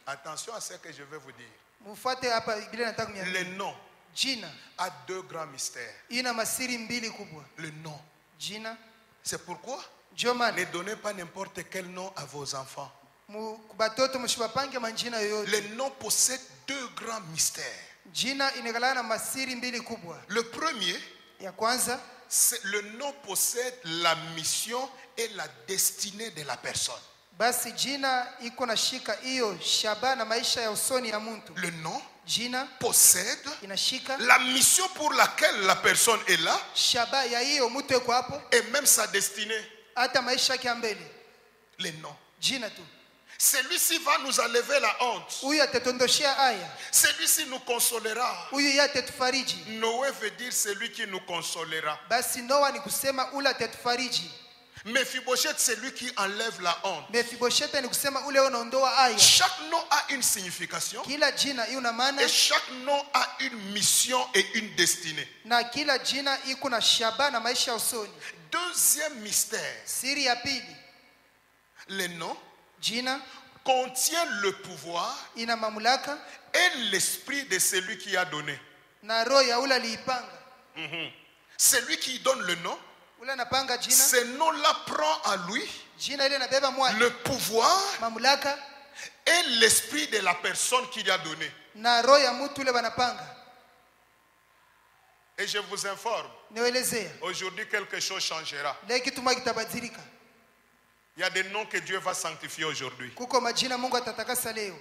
attention à ce que je vais vous dire, Mfuate hapa Biblia nataka le miambie. nom Jina a deux grands mystères. ina masiri mbili kubwa. Le nom. Jina C'est pourquoi ndio ne maana donnez pas n'importe quel nom à vos enfants. batoto mshibapange manjina yoyote. Les noms possèdent deux grands mystères. Jina inagalana na masiri mbili kubwa. Le premier, Ya kwanza, le nom possède la mission et la destinée de la personne. basi jina iko na shika hiyo shaba na maisha ya usoni ya mtu. Le nom Jina possède inashika la mission pour laquelle la personne est là shaba ya hiyo mtu yuko hapo, et même sa destinée. hata maisha yake ya mbele. Les noms. Jina tu. Celui-ci va nous enlever la honte. Huyu atatondoshia aya. Celui-ci nous consolera. Huyu yeye atatufariji. Noé veut dire celui qui nous consolera. Basi Noa ni kusema ule atatufariji. Mephibosheth, c'est lui qui enlève la honte. Mephibosheth ni kusema ule unaondoa aya. Chaque nom a une signification. Kila jina iko na maana Et chaque nom a une mission et une destinée. na kila jina iko na shaba na maisha ya usoni. Deuxième mystère. Siri ya pili, Les noms jina contiennent le pouvoir ina mamlaka et l'esprit de celui qui a donné. na roho ya ule aliipanga. Celui qui donne le nom, Ule anapanga jina, ce nom-là prend à lui jina ile inabeba mwake le pouvoir mamlaka et l'esprit de la personne qui lui a donné. na roho ya mtu ule wanapanga. Et je vous informe, Nielezea aujourd'hui quelque chose changera. leo kitu moja kitabadilika. Il y a des noms que Dieu va sanctifier aujourd'hui. Kuko majina Mungu atatakasa leo.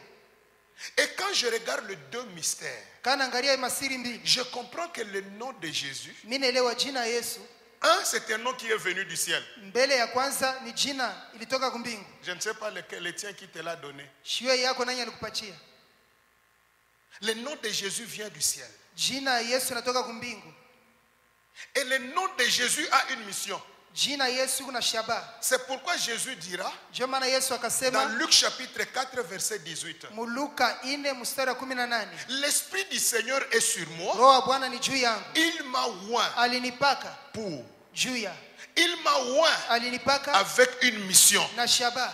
Et quand je regarde les deux mystères, Kana angalia hii masiri mbili, je comprends que le nom de Jésus, mimi naelewa jina ya Yesu. un, c'est un nom qui est venu du ciel. Mbele ya kwanza ni jina ilitoka kumbingu. Je ne sais pas lequel, le tien qui te l'a donné. Shiwe yako nani alikupatia? Le nom de Jésus vient du ciel. Jina ya Yesu inatoka kumbingu. Et le nom de Jésus a une mission. Jina ya Yesu kuna shaba. C'est pourquoi Jésus dira, Ndio maana Yesu dans akasema Luc chapitre 4, verset 18, Muluka 4 mstari wa 18, l'Esprit du Seigneur est sur moi, Roho wa Bwana ni juu yangu, il m'a oint alinipaka pour. juu ya, Il m'a oint alinipaka avec une mission. na shaba.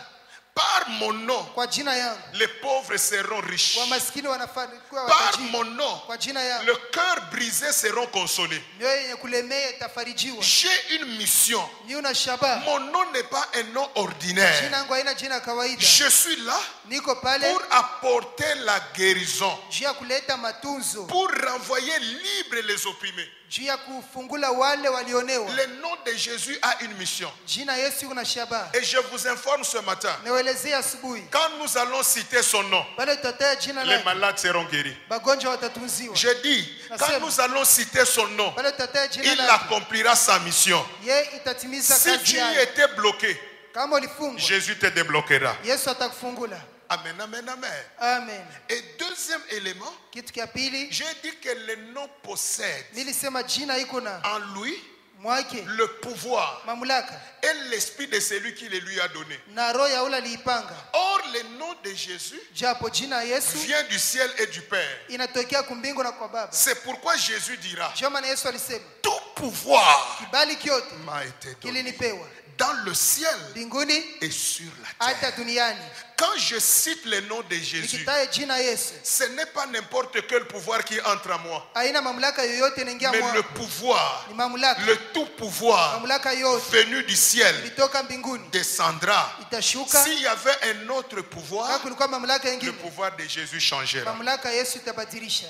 Par mon nom, Kwa jina yangu les pauvres seront riches. wamaskini wanafanikiwa Par watajiri. mon nom, Kwa jina yangu le cœur brisé seront consolés. mioyo yenye kulemea itafarijiwa. J'ai une mission. Ni una shaba. Mon nom n'est pas un nom ordinaire. Jina yangu haina jina kawaida. Je suis là Niko pale pour apporter la guérison, juu ya kuleta matunzo, pour renvoyer libres les opprimés. juu ya kufungula wale walionewa. Le nom de Jésus a une mission. Jina Yesu kuna shaba. Et je vous informe ce matin, Niwaelezea asubuhi, quand nous allons citer son nom, pale tutataja jina les lake, malades seront guéris. magonjwa watatunziwa. Je dis, quand nous allons citer son nom, Pale tutataja jina il lake, accomplira sa mission. ye itatimiza Si kazi tu yake. étais bloqué, Kama ulifungwa, Jésus te débloquera. Yesu atakufungula. Amen, amen, amen. Amen. Et deuxième élément, Kitu kia pili, j'ai dit que le nom possède nilisema jina iko na en lui mwake le pouvoir mamlaka et l'esprit de celui qui le lui a donné. na roho ya ule aliipanga. Or, le nom de Jésus Japo jina ya Yesu vient du ciel et du Père. inatokea kumbingu na kwa Baba. C'est pourquoi Jésus dira, Ndio maana Yesu alisema tout pouvoir kibali kyote m'a été donné kilinipewa dans le ciel mbinguni et sur la hata terre. duniani. Quand je cite le nom de Jésus, Nikitaje jina Yesu, ce n'est pas n'importe quel pouvoir qui entre en moi, haina mamlaka yoyote inaingia mais le mwangu. pouvoir, Ni mamlaka, le tout pouvoir mamlaka yote venu du ciel ilitoka mbinguni descendra. itashuka. S'il y avait un autre Kama pouvoir, kulikuwa mamlaka le nyingine, pouvoir de Jésus changera. mamlaka ya Yesu itabadilisha.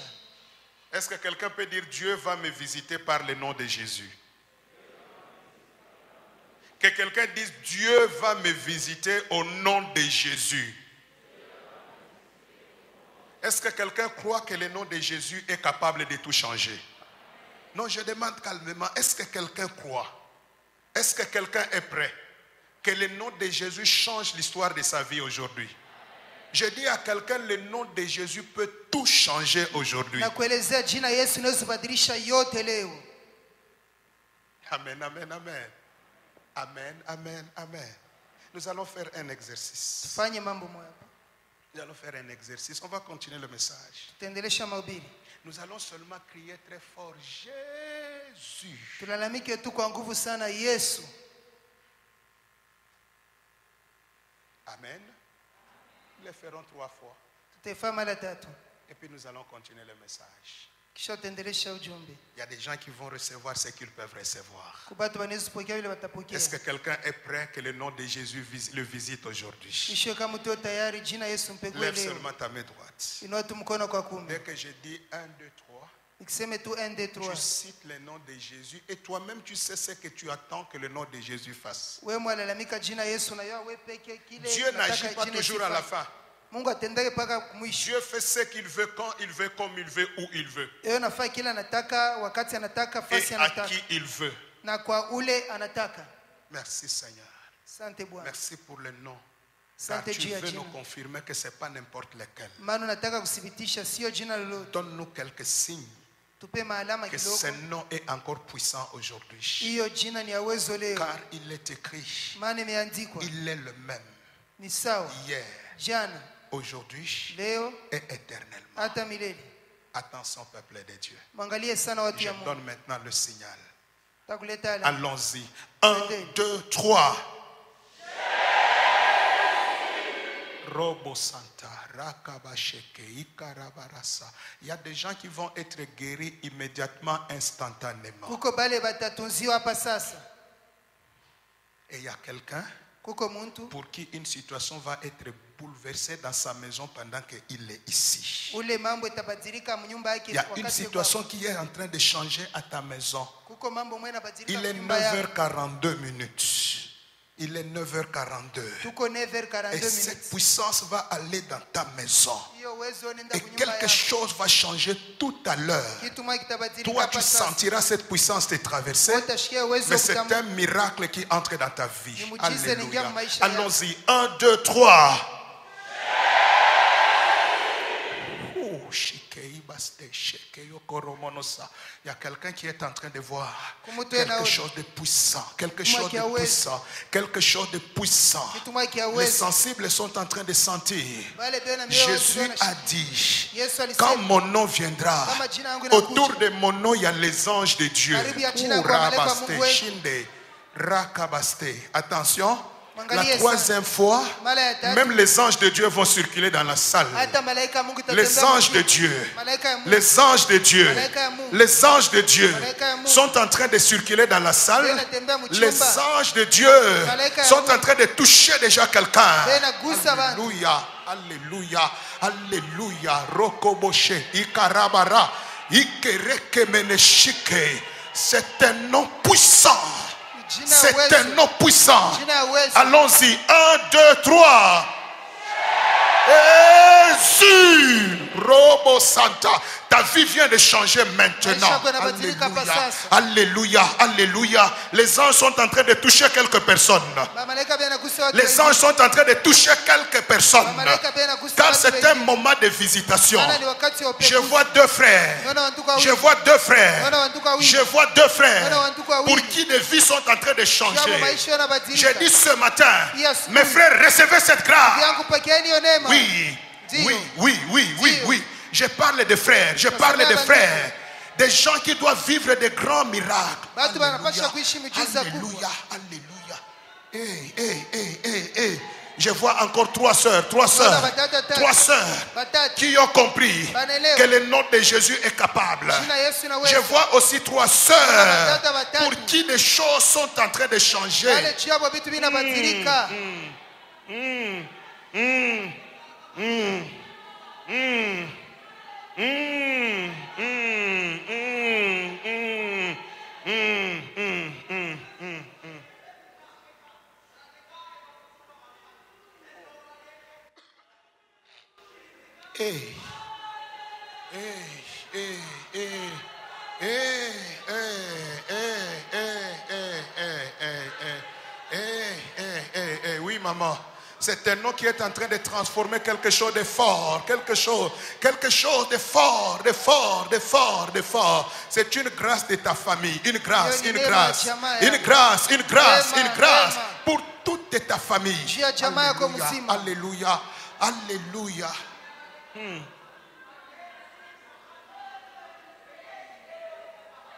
Est-ce que quelqu'un peut dire Dieu va me visiter par le nom de Jésus? Que quelqu'un dise Dieu va me visiter au nom de Jésus. Est-ce que quelqu'un croit que le nom de Jésus est capable de tout changer? Non, je demande calmement, est-ce que quelqu'un croit? Est-ce que quelqu'un est prêt que le nom de Jésus change l'histoire de sa vie aujourd'hui? Je dis à quelqu'un, le nom de Jésus peut tout changer aujourd'hui. Na kuelezea jina Yesu inaweza kubadilisha yote leo. Amen, amen, amen. Amen, amen, amen. Nous allons faire un exercice. Tufanye mambo moja. Nous allons faire un exercice. On va continuer le message. Tutaendelesha mahubiri. Nous allons seulement crier très fort, Jésus. Tulalamike tu kwa nguvu sana Yesu. Amen. Nous le ferons 3 fois. Tutaifanya mara 3. Et puis nous allons continuer le message. kisha utaendelesha ujumbe. Il y a des gens qui vont recevoir ce qu'ils peuvent recevoir. Kubatu wanaweza kupokea vile watapokea. Est-ce que quelqu'un est prêt que le nom de Jésus le visite aujourd'hui? Kisha kama uko tayari jina Yesu mpegue Lève leo. seulement ta main droite. Inua tu mkono kwa kuume. Dès que je dis 1, 2, 3, Nikisema tu 1 2 3. tu cites le nom de Jésus et toi-même tu sais ce que tu attends que le nom de Jésus fasse. Wewe mwalalamika jina Yesu na wewe peke kile. Dieu n'agit pas toujours à la fin. Mungu atendeke paka mwisho. Dieu fait ce qu'il veut, quand il veut, comme il veut, où il veut. Yeye anafanya kile anataka, wakati anataka, Et fasi à anataka. qui il veut. Na kwa ule anataka. Merci Seigneur. Asante Bwana. Merci pour le nom. Car Asante tu juu ya veux nous jina. confirmer que ce n'est pas n'importe lequel. Maana nataka kuthibitisha sio jina lolote. Donne-nous quelques signes Tupe maalama que kidogo. ce nom est encore puissant aujourd'hui. Hiyo jina ni ya uwezo leo. Car il est écrit. Maana imeandikwa. Il est le même. Ni sawa. Hier, Jana, aujourd'hui leo, et éternellement. hata milele. Attention peuple de Dieu. Mwangalie sana watu Je ya Mungu. donne maintenant le signal. Takuleta alama. Allons-y. 1, 2, 3. Robo Santa, Rakabasheke, Ikarabarasa. Il y a des gens qui vont être guéris immédiatement, instantanément. Kuko bale batatunziwa hapa sasa. Et il y a quelqu'un Kuko muntu pour qui une situation va être bouleversée dans sa maison pendant qu'il est ici. ule mambo itabadilika mnyumba yake Il y a wakati une situation qui est en train de changer à ta maison. kuko mambo mwe inabadilika Il est mnyumba yake. 9h42 minutes. Il est 9h42. Tuko 9h42 Et cette minutes. puissance va aller dans ta maison. Hiyo uwezo nenda Et kunyumba quelque yako. chose va changer tout à l'heure. Kitu mwa kitabadilika Toi, hapa tu sasa. sentiras cette puissance te traverser. Utashikia uwezo Mais c'est kutambua. un miracle qui entre dans ta vie. Ni muujiza inaingia Alléluia. maisha yako. Allons-y. 1, 2, 3. Oh, shikei baste, shikei okoromonosa. Il y a quelqu'un qui est en train de voir quelque chose de puissant. Quelque chose de puissant. Quelque chose de puissant. Kitu mwa kia Les uwezo. sensibles sont en train de sentir. Wale bio na mioyo Jésus wasiona a shida. dit, Yesu quand alisema mon nom viendra, kama jina yangu inakuja. autour de mon nom, il y a les anges de Dieu. Karibu ya jina Ouh, kwa malaika wa rabaste, Mungu wetu. shinde, rakabaste. Attention, la Mwangalie troisième fois, Mara ya tatu. même les anges de Dieu vont circuler dans la salle. Hata malaika ya Mungu itatembea Les anges de mjini. Dieu, Malaika ya Mungu. les anges de Dieu, Malaika ya Mungu. les anges de Dieu Malaika ya Mungu. sont en train de circuler dans la salle. Wanatembea mchumba. Les anges de Dieu Malaika ya sont Mungu. en train de toucher déjà quelqu'un. Benagusa bantu. Alléluia, alléluia, alléluia. Rokoboshe, Ikarabara, Ikerekemeneshike. C'est un nom puissant. Jina C'est uwezo. un nom puissant. Jina ya uwezo. Allons-y. 1, 2, 3. Jésus. Robo Santa. Ta vie vient de changer maintenant. Maisha yako yanabadilika hapa Alléluia. sasa. Alléluia. Alléluia. Les anges sont en train de toucher quelques personnes. Malaika benagusa watu Les wengine. anges sont en train de toucher quelques personnes. Malaika benagusa Car watu c'est un wengine. moment de visitation. Maana ni wakati wa Je upekuzi. vois deux frères. Naona wandugu wawili. Je vois deux frères. Naona wandugu wawili. Je vois deux frères Naona wandugu wawili. pour qui les vies sont en train de Jambo changer. maisha yanabadilika. J'ai dit ce matin, Yes. mes frères, recevez cette grâce. yangu pokeeni hiyo neema. Oui, Dio. oui, oui, oui, oui, Dio. oui. Je parle de frères, je parle de frères. Des gens qui doivent vivre de grands miracles. Batu banapasha kuishi miujiza Alléluia, alléluia. Hey, hey, hey, hey, hey. Je vois encore trois sœurs qui ont compris que le nom de Jésus est capable. Jina Yesu na Je uwezo. vois aussi trois sœurs Batatu. pour qui les choses sont en train de changer. Wale chiabo vitu vinabadilika. Hey, hey, hey, hey, hey, hey. Oui, maman. C'est un nom qui est en train de transformer quelque chose de fort, quelque chose de fort, de fort, de fort, de fort. C'est une grâce de ta famille, une grâce, une grâce, une grâce, une grâce, une grâce pour toute ta famille. Alléluia, alléluia, alléluia.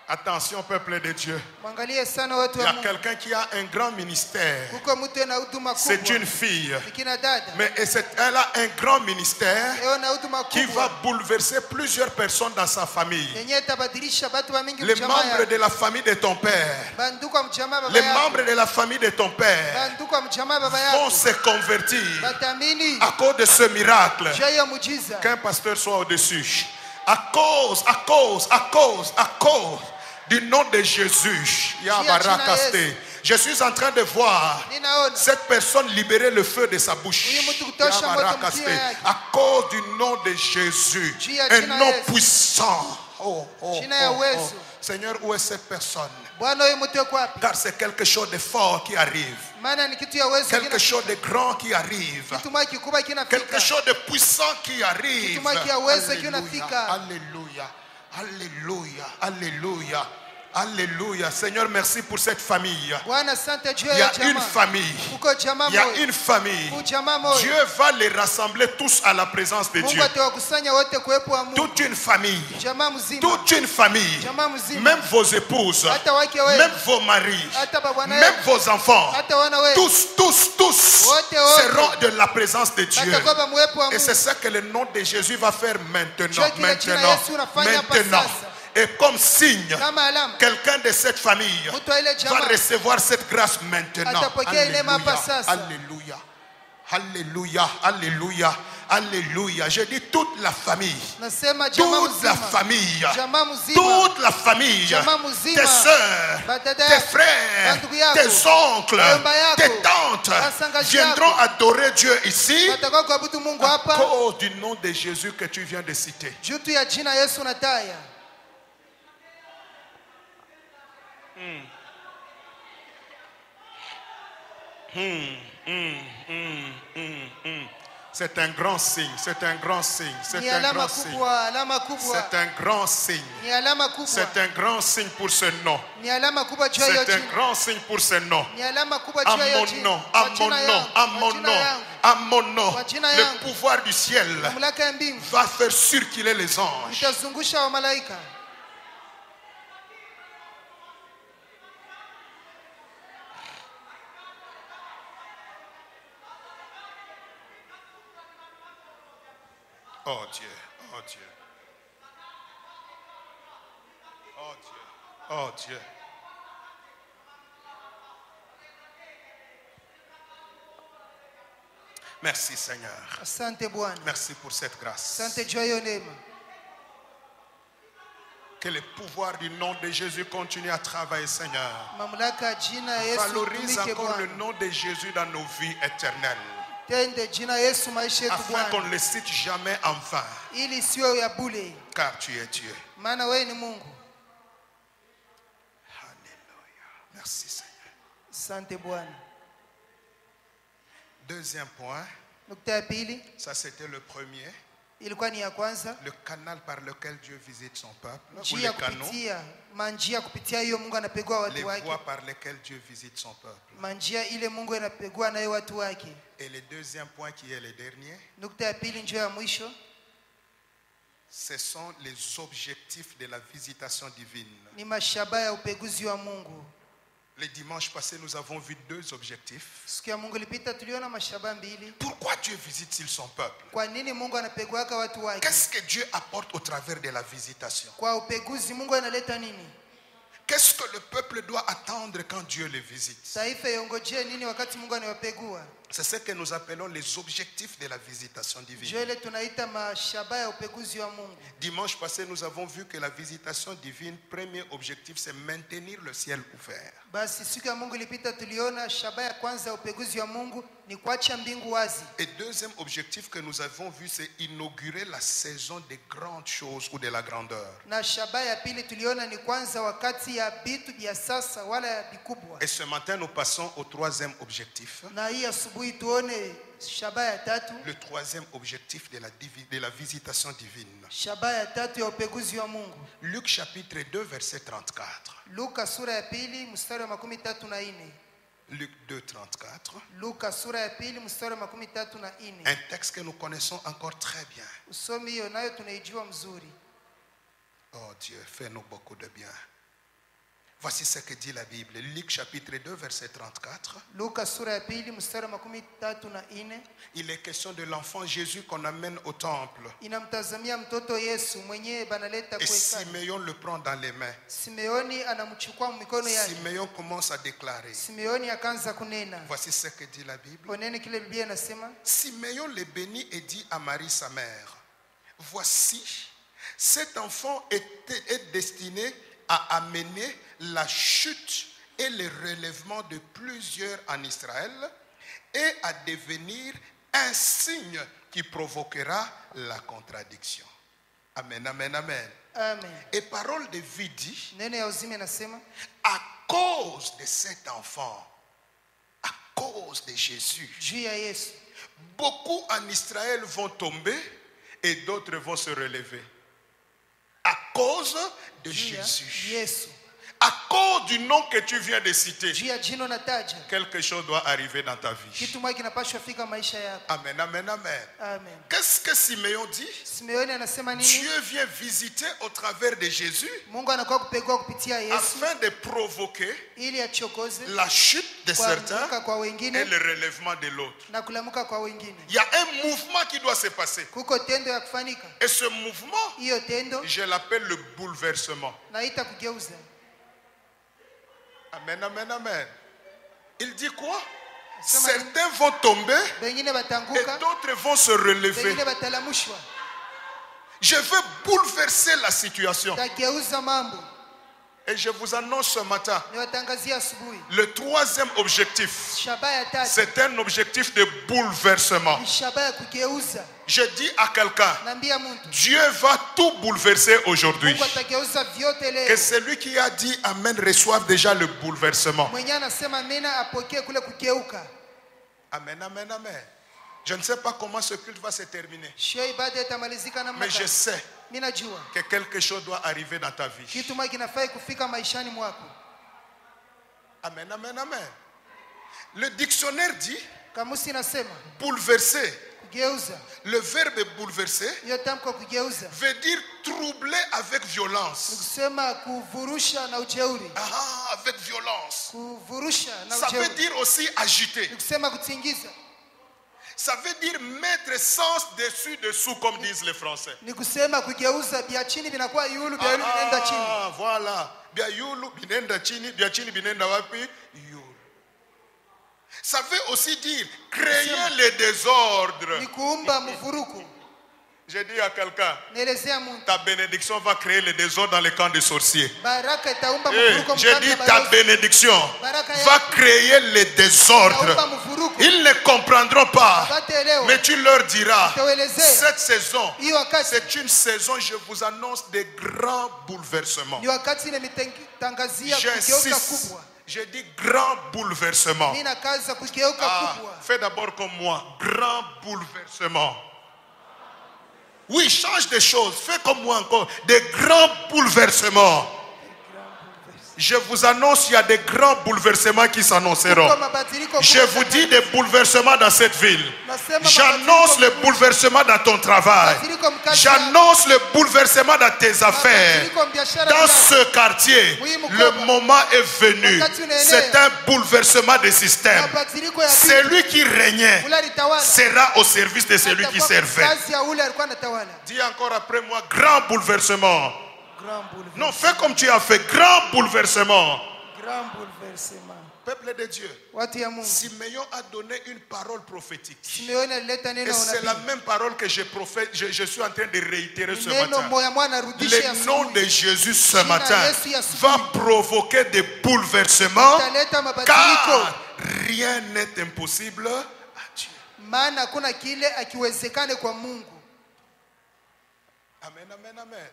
Attention, peuple de Dieu. Mwangalie sana watu Il y wa a Mungu. quelqu'un qui a un grand ministère. Kuko mtu ana huduma C'est kubwa. une fille. Ni kina dada. Mais elle a un grand ministère Leo na huduma qui va kubwa. bouleverser plusieurs personnes dans sa famille. Yenye tabadilisha watu wa mingi Les mjamaa membres yako. de la famille de ton père, Banduku wa mjamaa baba les yako. membres de la famille de ton père Banduku wa mjamaa baba vont yako. se convertir Batamini. à cause de ce miracle. Jua hiyo muujiza. Qu'un pasteur soit au-dessus. À cause du nom de Jésus. Yabarakaste. Je suis en train de voir Ninaona. cette personne libérer le feu de sa bouche. Huyu mtu kutosha moto Yabarakaste. mkia yake. À cause du nom de Jésus. Jia Un jina nom Yesu. puissant. Jina ya uwezo. Seigneur, où est cette personne? Bwana huyu mtu yuko wapi? Car c'est quelque chose de fort qui arrive. Maana ni kitu ya uwezo Quelque kinafika. chose de grand qui arrive. Kitu moja kikubwa kinafika. Quelque chose de puissant qui arrive. Kitu moja kia uwezo Alléluia, kinafika. alléluia, alléluia, alléluia, alléluia. Seigneur, merci pour cette famille. Bwana asante juu Il y ya a une jamaa. famille. Kuko jamaa Il y a moja. une famille. Kuko jamaa moja. Dieu va les rassembler tous à la présence de Mungu Dieu. atawakusanya wote kuwepo wa Mungu. Toute une famille. Jamaa mzima. Toute une famille. Jamaa mzima. Même vos épouses. Hata wake wewe. Même vos maris. Hata babwana Même wewe. vos enfants. Hata wana wewe. Tous Wote. seront de la présence de Dieu. Batakuwa mwepo wa Et c'est Mungu. ça que le nom de Jésus va faire maintenant. Jua kile jina Maintenant. Yesu unafanya hapa Maintenant. sasa. Et comme signe, Kama alama. quelqu'un de cette famille Mtu wa ile va jamaa. recevoir cette grâce maintenant. Atapokea neema hapa sasa. Alléluia. Alléluia. Alléluia. Alléluia. Je dis toute la famille. Nasema jamaa Toute la mzima. famille. Jamaa mzima. Toute la famille. Jamaa mzima. Tes soeurs, Badada tes yako. frères, Bandugu yako. tes oncles, Wajomba yako. tes tantes Wasangaji viendront yako. adorer Dieu ici Watakuwa kuabudu Mungu à hapa. cause du nom de Jésus que tu viens de citer. Juu tu ya jina Yesu nataya. C'est un grand signe, c'est un grand signe, c'est Ni un alama grand signe. kubwa, alama kubwa. C'est un grand signe. Ni alama kubwa. C'est un grand signe pour ce nom. Ni alama kubwa juu ya hiyo C'est un jina. grand signe pour ce nom. Ni alama kubwa À juu ya hiyo mon jina. nom, Kwa à mon jina nom, yangu, à kwa mon jina nom, yangu. à mon nom, Kwa jina le yangu. pouvoir du ciel Mamlaka ya mbingu va faire circuler les anges. itazungusha wa malaika. Oh Dieu, oh Dieu. Oh Dieu, oh Dieu. Merci Seigneur. Asante Bwana. Merci pour cette grâce. Asante juu ya hiyo neema. Que le pouvoir du nom de Jésus continue à travailler, Seigneur. Mamlaka ya jina ya Yesu Valorise itumike encore le Bwana. nom de Jésus dans nos vies éternelles. Tende jina Yesu maisha yetu Afin qu'on Bwana. ne le cite jamais en vain. Ili siwe ya bure. Car tu es Dieu. Maana wewe ni Mungu. Alléluia. Merci Seigneur. Asante Bwana. Deuxième point. Nukta ya pili Ça c'était le premier. ilikuwa ni ya kwanza. Le canal par lequel Dieu visite son peuple. Ou Njia les canaux. kupitia manjia kupitia hiyo Mungu anapegua Les watu wake. voies par lesquelles Dieu visite son peuple. Manjia ile Mungu anapegua nayo watu wake. Et le deuxième point qui est le dernier. Nukta ya pili njia ya mwisho Ce sont les objectifs de la visitation divine. ni mashaba ya upeguzi wa Mungu. Le dimanche passé, nous avons vu deux objectifs. Siku ya Mungu ilipita tuliona mashaba mbili. Pourquoi Dieu visite-t-il son peuple? Kwa nini Mungu anapeguaka watu wake? Qu'est-ce que Dieu apporte au travers de la visitation? Kwa upeguzi Mungu analeta nini? Qu'est-ce que le peuple doit attendre quand Dieu le visite? Taifa iongojee nini wakati Mungu anawapegua? C'est ce que nous appelons les objectifs de la visitation divine. Ndio ile tunaita mashaba ya upeguzi wa Mungu. Dimanche passé, nous avons vu que la visitation divine, premier objectif, c'est maintenir le ciel ouvert. Basi siku ya Mungu ilipita tuliona shaba ya kwanza ya upeguzi wa Mungu ni kuacha mbingu wazi. Et deuxième objectif que nous avons vu, c'est inaugurer la saison des grandes choses ou de la grandeur. Na shaba ya pili tuliona ni kwanza wakati ya vitu vya sasa wala ya vikubwa. Et ce matin, nous passons au troisième objectif. Na hii asubuhi tuone shaba ya tatu. Le troisième objectif de la visitation divine. Shaba ya tatu ya upeguzi wa Mungu. Luc chapitre 2, verset 34. Luka sura ya pili mstari wa 34. Luc 2, 34. Luka sura ya pili mstari wa 34. Un texte que nous connaissons encore très bien. Usomi hiyo nayo tunaijua mzuri. Oh Dieu, fais-nous beaucoup de bien. Voici ce que dit la Bible. Luc chapitre 2, verset 34. Luka sura ya pili mstari wa 34. Il est question de l'enfant Jésus qu'on amène au temple. Inamtazamia mtoto Yesu mwenyewe banaleta Et kwa hekalu. Simeon le prend dans les mains. Simeoni anamchukua mikono yake. Simeon commence à déclarer. Simeoni akaanza kunena. Voici ce que dit la Bible. Oneni kile Biblia inasema. Simeon le bénit et dit à Marie sa mère, voici, cet enfant est destiné à amener la chute et le relèvement de plusieurs en Israël et à devenir un signe qui provoquera la contradiction. Amen, amen, amen. Amen. Et parole de vie dit, Neno ya uzima inasema, à cause de cet enfant, à cause de Jésus, juu ya Yesu beaucoup en Israël vont tomber et d'autres vont se relever. À cause de juu ya Jésus. Yesu. À cause du nom que tu viens de citer, Juu ya jina nataja. quelque chose doit arriver dans ta vie. Kitu moja kinapaswa fika maisha yako. Amen, amen, amen. Amen. Qu'est-ce que Simeon dit? Simeoni anasema nini? Dieu vient visiter au travers de Jésus Mungu anakuwa kupekua kupitia Yesu afin de provoquer ili achokoze la chute de certains kuanguka kwa et wengine le relèvement de l'autre. na kulamuka kwa wengine. Il y a un mouvement qui doit se passer. Kuko tendo ya kufanyika. Et ce mouvement, Hiyo tendo je l'appelle le bouleversement. naita kugeuza. Amen, amen, amen. Il dit quoi? Sema- Certains vont tomber Wengine et batanguka, d'autres vont se relever. wengine batalamushwa. Je veux bouleverser la situation. Tageuza mambo. Et je vous annonce ce matin, Niwatangazia asubuhi. le troisième objectif, Shaba ya tatu c'est un objectif de bouleversement. ni shaba ya kugeuza. Je dis à quelqu'un, Naambia mtu Dieu va tout bouleverser aujourd'hui. Mungu atageuza vyote Que leo. celui qui a dit Amen reçoive déjà le bouleversement. Mwenye anasema amena apokee kule kugeuka. Amen, amen, amen. Je ne sais pas comment ce culte va se terminer. Sio ibada itamalizika namna Mais je gani. sais Mimi najua que quelque chose doit arriver dans ta vie. kitu moja kinafai kufika maishani mwako. Amen, amen, amen. Le dictionnaire dit Kamusi inasema bouleverser. kugeuza. Le verbe bouleverser Hiyo tamko kugeuza veut dire troubler avec ni violence. kusema kuvurusha na ujeuri. Ah, avec violence. Kuvurusha na Ça veut ujeuri dire aussi agiter. ni kusema kutingiza. Ça veut dire mettre sens dessus dessous, comme disent les Français. Ni kusema kugeuza vya chini vinakuwa yulu, vya yulu vinaenda chini. Ah, voilà. Bia yulu binenda chini, bia chini binenda wapi? Yulu. Ça veut aussi dire créer le désordre. Ni kuumba mvuruku. J'ai dit à quelqu'un, Naelezea mtu ta bénédiction va créer le désordre dans les camps des sorciers. baraka itaumba Hey, mvuruko j'ai dit ta balozi. bénédiction Baraka va yako créer le désordre. itaumba mvuruku. Ils ne comprendront pas. Hawataelewa. Mais tu leur diras, Utawelezea. cette saison, Hii wakati c'est une saison, je vous annonce, de grands bouleversements. ni wakati nimetangazia kugeuka J'insiste, kubwa. je dis grand bouleversement. Mimi nakaza kugeuka Ah, kubwa. fais d'abord comme moi, grand bouleversement. Oui, change des choses, fais comme moi encore, des grands bouleversements. Je vous annonce, il y a des grands bouleversements qui s'annonceront. Kuko mabadiliko Je kubwa. vous dis des bouleversements dans cette ville. Nasema J'annonce le mabadiliko bouleversement dans ton travail. Mabadiliko mkazi J'annonce le bouleversement dans tes affaires. mabadiliko biashara Dans yako. ce quartier, le moment est venu. C'est un bouleversement de système. Mabadiliko ya vitu. Celui qui régnait Ule alitawala. sera au service de celui qui Atakuwa servait. kazi ya ule alikuwa anatawala. Dis encore après moi, grand bouleversement. Grand bouleversement. Non, fais comme tu as fait, grand bouleversement. Grand bouleversement. Peuple de Dieu, Watu ya Mungu. Simeon a donné une parole prophétique. Simeoni alileta Et neno c'est la unabii. même parole que je suis en train de réitérer ce Neno matin. moya moya narudisha Le nom de asubuhi. Jésus ce Jina matin Yesu ya asubuhi. va provoquer des bouleversements Italeta mabadiliko. car rien n'est impossible à Dieu. Maana hakuna kile akiwezekane kwa Mungu. Amen, amen, amen.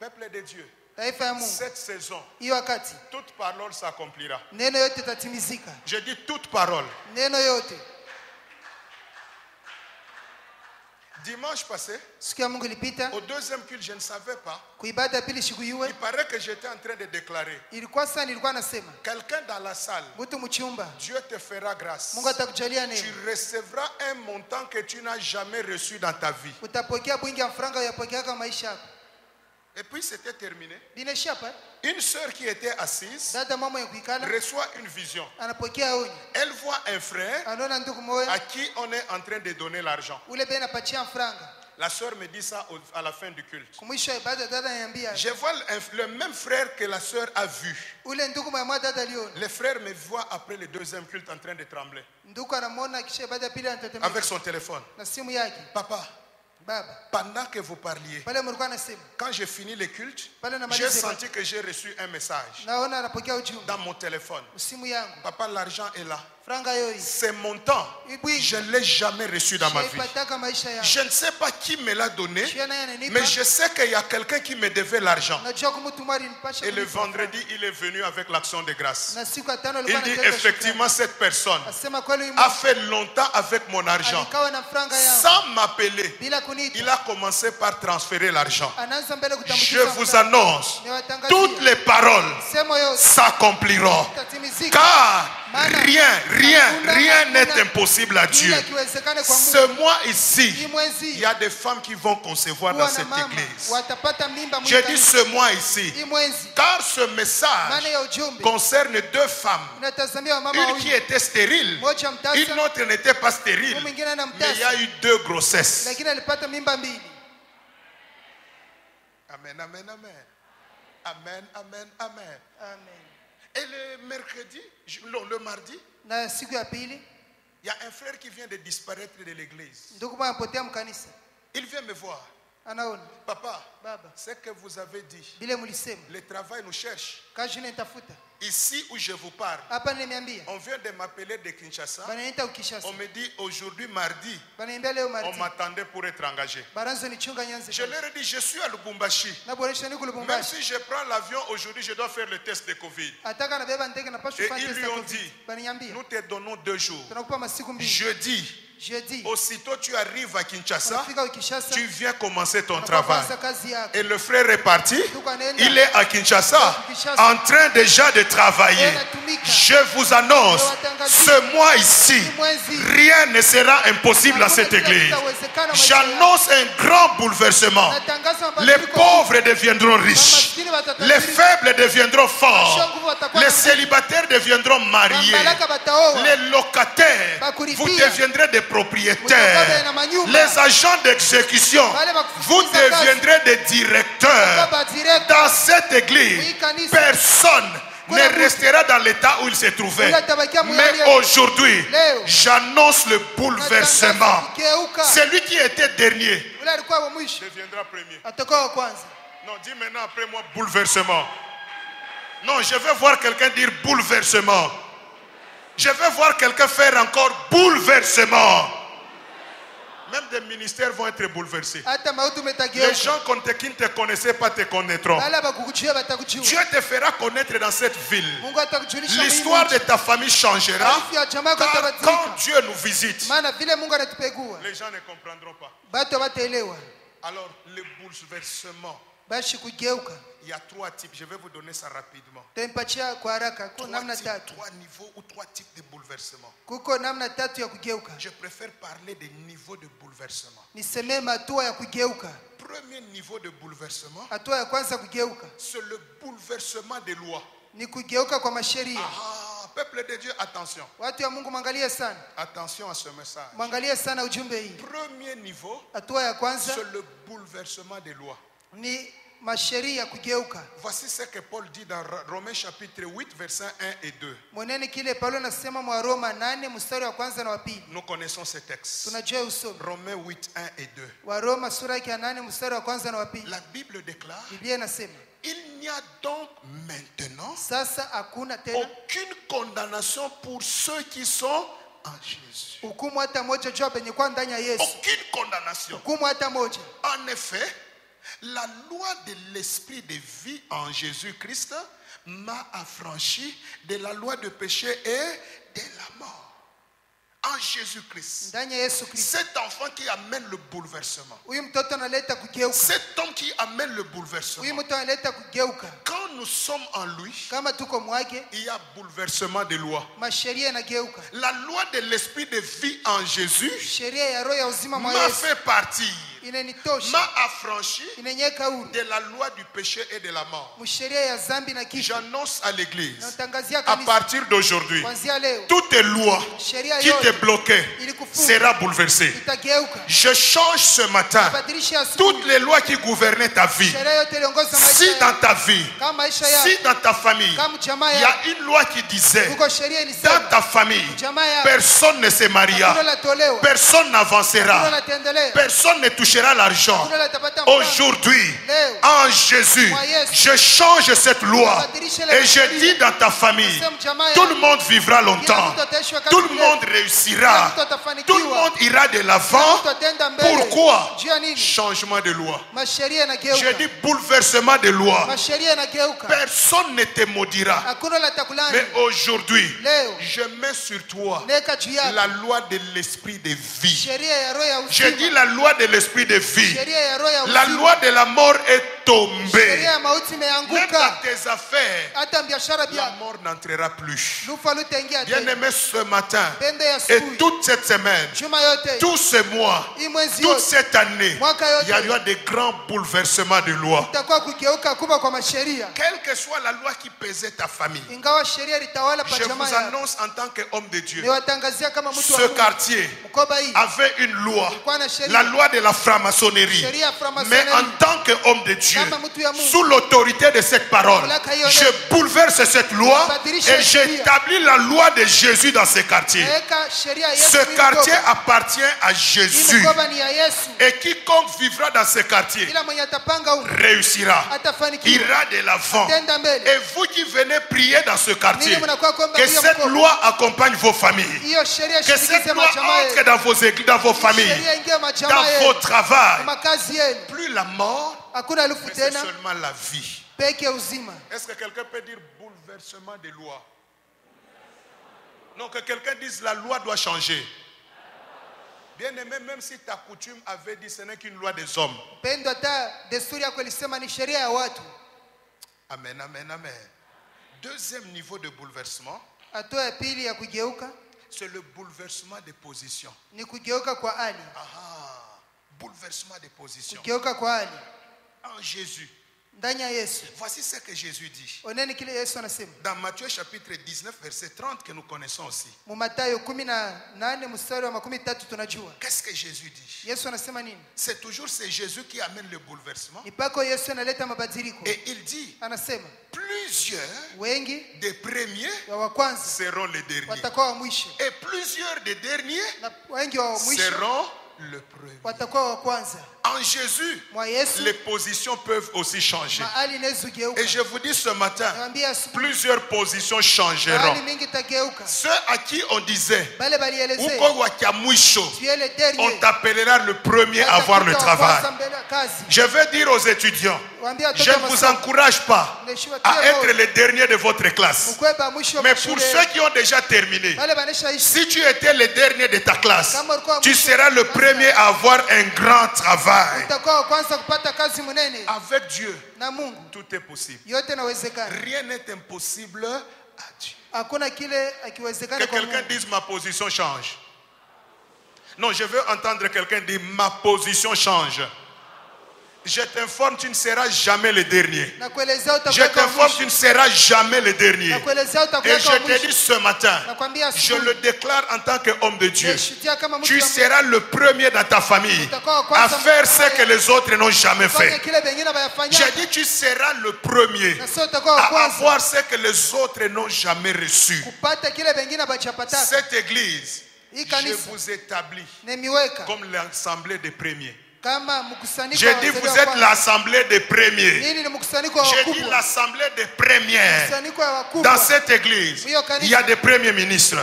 Peuple de Dieu, Taifa ya Mungu. cette saison, Hii wakati toute parole s'accomplira. neno yote tatimizika. Je dis toute parole. Neno yote. Dimanche passé, Siku ya Mungu ilipita, au deuxième culte, je ne savais pas. kuibada ya pili shikuyue. Il paraît que j'étais en train de déclarer. Ilikuwa sasa nilikuwa nasema, Quelqu'un dans la salle, mtu mchumba, Dieu te fera grâce. Mungu atakujalia Tu neno. recevras un montant que tu n'as jamais reçu dans ta vie. Utapokea bwingi ya franga uyapokeaka maisha yako. Et puis c'était terminé. binaishia pa. Une sœur qui était assise Dada mama ya kuikala reçoit une vision. anapokea onyo. Elle voit un frère Anaona ndugu moja à qui on est en train de donner l'argent. ule bena pachia franga. La sœur me dit ça à la fin du culte. Kumwisho ibada dada ananiambia Je vois le même frère que la sœur a vu. ule ndugu mwa dada aliona. Le frère me voit après le deuxième culte en train de trembler. Ndugu anamwona kisha ibada pili anatetemeka. Avec son téléphone. Na simu yake. Papa, Baba. pendant que vous parliez, Pale mlikuwa anasema. quand j'ai fini le culte, Pale na j'ai maliza. senti que j'ai reçu un message Naona anapokea ujumbe. dans mon téléphone. Simu yangu. Papa, l'argent est là. Franga yoi. C'est mon temps. Je ne l'ai jamais reçu dans ma vie. Je ne sais pas qui me l'a donné, mais je sais qu'il y a quelqu'un qui me devait l'argent. Et le vendredi, il est venu avec l'action de grâce. Il dit effectivement, cette personne a fait longtemps avec mon argent. Sans m'appeler, il a commencé par transférer l'argent. Je vous annonce, toutes les paroles s'accompliront. Car rien n'est impossible à Dieu. Ce mois ici, il y a des femmes qui vont concevoir dans cette église. J'ai dit ce mois ici, car ce message concerne deux femmes. Une qui était stérile, une autre n'était pas stérile, mais il y a eu deux grossesses. Amen, amen, amen. Amen, amen, amen. Et le mercredi, non, le mardi, il y a un frère qui vient de disparaître de l'église. Il vient me voir. Papa, ce que vous avez dit, le travail nous cherche. Ici où je vous parle, on vient de m'appeler de Kinshasa. On me dit aujourd'hui mardi, on m'attendait pour être engagé. Je leur ai dit, je suis à Lubumbashi. Même si je prends l'avion aujourd'hui, je dois faire le test de Covid. Et ils lui ont dit, nous te donnons 2 jours. Jeudi, aussitôt tu arrives à Kinshasa, tu viens commencer ton travail. Et le frère est parti. Il est à Kinshasa, en train déjà de travailler. Je vous annonce, ce mois ici, rien ne sera impossible à cette église. J'annonce un grand bouleversement. Les pauvres deviendront riches. Les faibles deviendront forts. Les célibataires deviendront mariés. Les locataires, vous deviendrez des propriétaires. Les agents d'exécution, vous deviendrez des directeurs. Dans cette église, personne ne restera dans l'état où il se trouvait. Mais aujourd'hui, j'annonce le bouleversement. Celui qui était dernier deviendra premier. Non, dis maintenant après moi bouleversement. Non, je vais voir quelqu'un dire bouleversement. Je vais voir quelqu'un faire encore bouleversement. Même des ministères vont être bouleversés. Les gens qui ne te connaissaient pas te connaîtront. Dieu te fera connaître dans cette ville. L'histoire de ta famille changera. Car quand Dieu nous visite, les gens ne comprendront pas. Alors, le bouleversement. Il y a 3 types, je vais vous donner ça rapidement. 3 niveaux ou 3 types de bouleversement. Je préfère parler des niveaux de bouleversement. Premier niveau de bouleversement, c'est le bouleversement des lois. Peuple de Dieu, attention. Attention à ce message. Premier niveau, c'est le bouleversement des lois. Voici ce que Paul dit dans Romains chapitre 8 versets 1 et 2. Nous connaissons ce texte. Romains 8, 1 et 2. La Bible déclare, il n'y a donc maintenant aucune condamnation pour ceux qui sont en Jésus. Aucune condamnation. En effet, la loi de l'esprit de vie en Jésus-Christ m'a affranchi de la loi de péché et de la mort. En Jésus-Christ. Cet enfant qui amène le bouleversement. Cet homme qui amène le bouleversement. Quand nous sommes en lui, kama tuko mwake, il y a bouleversement des lois. masheria yanageuka. La loi de l'esprit de vie en Jésus Sheria ya roho ya uzima mwa m'a Yesu fait partir, inanitosha, m'a affranchi inaniweka huru de la loi du péché et de la mort. msheria ya zambi na kifo. J'annonce à l'église, Natangazia à kanisa partir d'aujourd'hui, kuanzia leo toutes les lois sheria qui te yote bloquaient ilikufunga sera bouleversée. itageuka. Je change ce matin Badilisha toutes asubuhi les lois qui gouvernaient ta vie. sheria yote iliongoza Si maisha dans yako, ta vie, kama maisha si yako, dans ta famille, kama jamaa il y yako, a une loi qui disait, kuko sheria dans ilisema ta famille, jamaa yako personne ne se maria, hakuna la tolewa, personne hakuna n'avancera, la tendelea, personne ne touchera l'argent. hakuna la tapata mfano. Aujourd'hui, Leo en Jésus, je change cette loi et je dis dans ta famille, sema jamaa tout le yako monde vivra kila longtemps, mtu ataishi wakati tout le mrefu, monde kila réussira, mtu atafanikiwa, tout le monde ira de kila l'avant. mtu atenda mbele. Pourquoi? Juu ya nini? Changement de loi. Masheria J'ai yanageuka, dit bouleversement de loi. masheria yanageuka, Personne ne te maudira. hakuna la takulani. Mais aujourd'hui, Leo je mets sur toi neka juu yako la loi de l'esprit de vie. sheria ya roho ya Je dis uzima, la loi de l'esprit de vie. sheria ya roho ya La uzima, loi de la mort est sheria tombée. ya mauti Même dans imeanguka, tes affaires, hata biashara la byako mort n'entrera plus. lufa lutaingia tena. Bien-aimé, ce matin Pende ya et asubuhi, toute cette semaine, juma yote, tous ces mois, hii mwezi toute yote, cette année, mwaka il y aura yote des grands bouleversements de loi. itakuwa kugeuka kubwa kwa masheria, Quelle que soit la loi qui pesait ta famille, ingawa sheria litawala pa je jamaa vous yako. annonce en tant qu'homme de Dieu, Niwatangazia kama mtu wa ce Mungu, quartier mkoba hii avait une loi, ilikuwa na sheria, la loi de la franc-maçonnerie. sheria ya Mais framasoneri. en tant qu'homme de Dieu, Kama mtu ya Mungu, sous l'autorité de cette parole, je bouleverse cette loi et j'établis la loi de Jésus dans ce quartier. naweka sheria ya Ce Yesu hii quartier mkoba. appartient à Hii Jésus. mkoba ni ya Yesu. Et quiconque vivra dans ce quartier Kila mwenye atapanga huko réussira, atafanikiwa, ira de l'avant. atenda mbele. Et vous qui venez prier dans ce quartier, Ninyi mnakuwa kuomba que hiyo cette mkoba. loi accompagne vos familles. Hiyo sheria Que cette shirikize loi majamaa entre yenu. dans vos églises, dans vos familles, Sheria ingie majamaa dans vos yenu, travails. makazi yenu. Plus la mort, Hakuna lufu mais c'est tena, seulement la vie. peke uzima. Est-ce que quelqu'un peut dire bouleversement des lois? Non, que quelqu'un dise la loi doit changer. Bien aimé, même si ta coutume avait dit ce n'est qu'une loi des hommes. Pendo hata desturi yako ilisema ni sheria ya watu. Amen, amen, amen. Deuxième niveau de bouleversement, Hatua ya pili ya kugeuka c'est le bouleversement des positions. ni kugeuka kwa hali. Ah, bouleversement des positions. Kugeuka kwa hali En Jésus, ndani ya Yesu. voici ce que Jésus dit. Oneni kile Yesu anasema Dans Matthieu chapitre 19, verset 30 que nous connaissons aussi. mu Mathayo 18 mstari wa 13 tunajua. Qu'est-ce que Jésus dit? Yesu anasema nini? C'est toujours c'est Jésus qui amène le bouleversement. Ni pako Yesu analeta mabadiliko. Et il dit, Anasema plusieurs wengi des premiers ya wa kwanza seront les derniers. watakuwa wa mwisho Et plusieurs des derniers na wengi wa mwisho seront le premier. watakuwa wa kwanza. En Jésus, Mwa Yesu les positions peuvent aussi changer. mahali inaweza kugeuka. Et je vous dis ce matin, Niwaambie asubuhi plusieurs positions changeront. mahali mingi itageuka. Ceux à qui on disait, Bale balielezea Uko wakiamwisho, tu es le dernier. on t'appellera le premier à avoir le travail. Je veux dire aux étudiants, je ne vous encourage pas à être le dernier de votre classe. Mais pour ceux qui ont déjà terminé, si tu étais le dernier de ta classe, tu seras le premier à avoir un grand travail. Avec Dieu, tout est possible. Rien n'est impossible à Dieu. Que quelqu'un dise ma position change. Non, je veux entendre quelqu'un dire ma position change. Je t'informe, tu ne seras jamais le dernier. Je t'informe, tu ne seras jamais le dernier. Et je te dis ce matin, je le déclare en tant qu'homme de Dieu. Tu seras le premier dans ta famille à faire ce que les autres n'ont jamais fait. J'ai dit, tu seras le premier à avoir ce que les autres n'ont jamais reçu. Cette église, je vous établis comme l'assemblée des premiers. J'ai dit, vous êtes l'assemblée des premiers. J'ai dit l'assemblée des premières. Dans cette église, il y a des premiers ministres.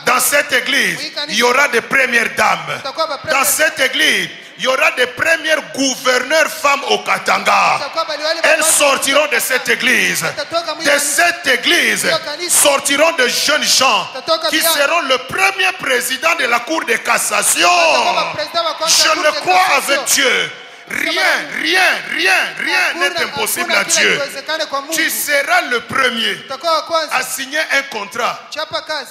Dans cette église, il y aura des premières dames. Dans cette église, il y aura des premières gouverneurs femmes au Katanga. Elles sortiront de cette église. De cette église sortiront de jeunes gens qui seront le premier président de la Cour de cassation. Je le crois avec Dieu. Rien n'est impossible à Dieu. Tu seras le premier à signer un contrat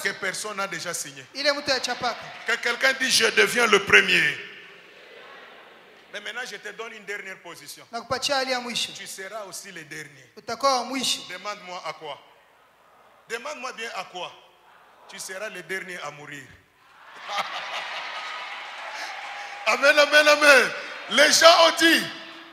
que personne n'a déjà signé. Que quelqu'un dit je deviens le premier. Mais maintenant je te donne une dernière position. Tu seras aussi le dernier. Demande-moi à quoi? Demande-moi bien à quoi? Tu seras le dernier à mourir. Amen, amen, amen. Les gens ont dit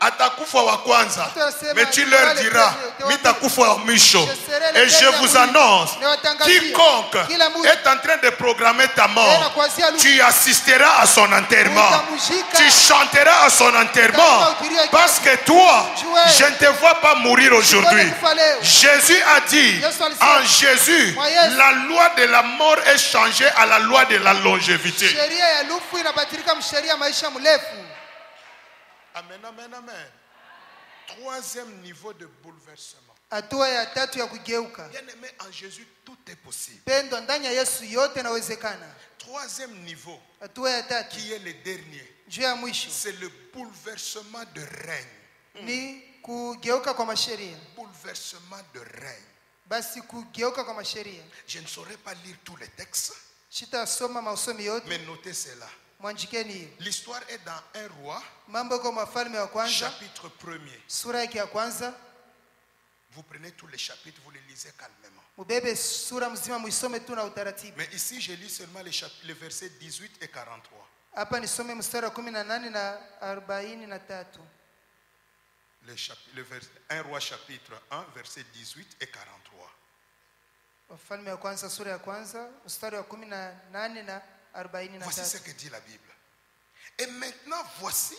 atakufa wa kwanza, mais tu leur diras mitakufa wa mwisho. Et je vous annonce, quiconque est en train de programmer ta mort, tu assisteras à son enterrement, tu chanteras à son enterrement, parce que toi, je ne te vois pas mourir aujourd'hui. Jésus a dit, en Jésus, la loi de la mort est changée à la loi de la longévité. Amen, amen, amen. Troisième niveau de bouleversement. Bien-aimé, en Jésus, tout est possible. Troisième niveau, qui est le dernier, c'est le bouleversement de règne. Bouleversement de règne. Je ne saurais pas lire tous les textes, mais notez cela. L'histoire est dans 1 Roi, chapitre 1er. Vous prenez tous les chapitres, vous les lisez calmement. Mais ici, je lis seulement les versets 18 et 43. Le 1 Roi chapitre 1, versets 18 et 43. Voici ce que dit la Bible. Et maintenant, voici,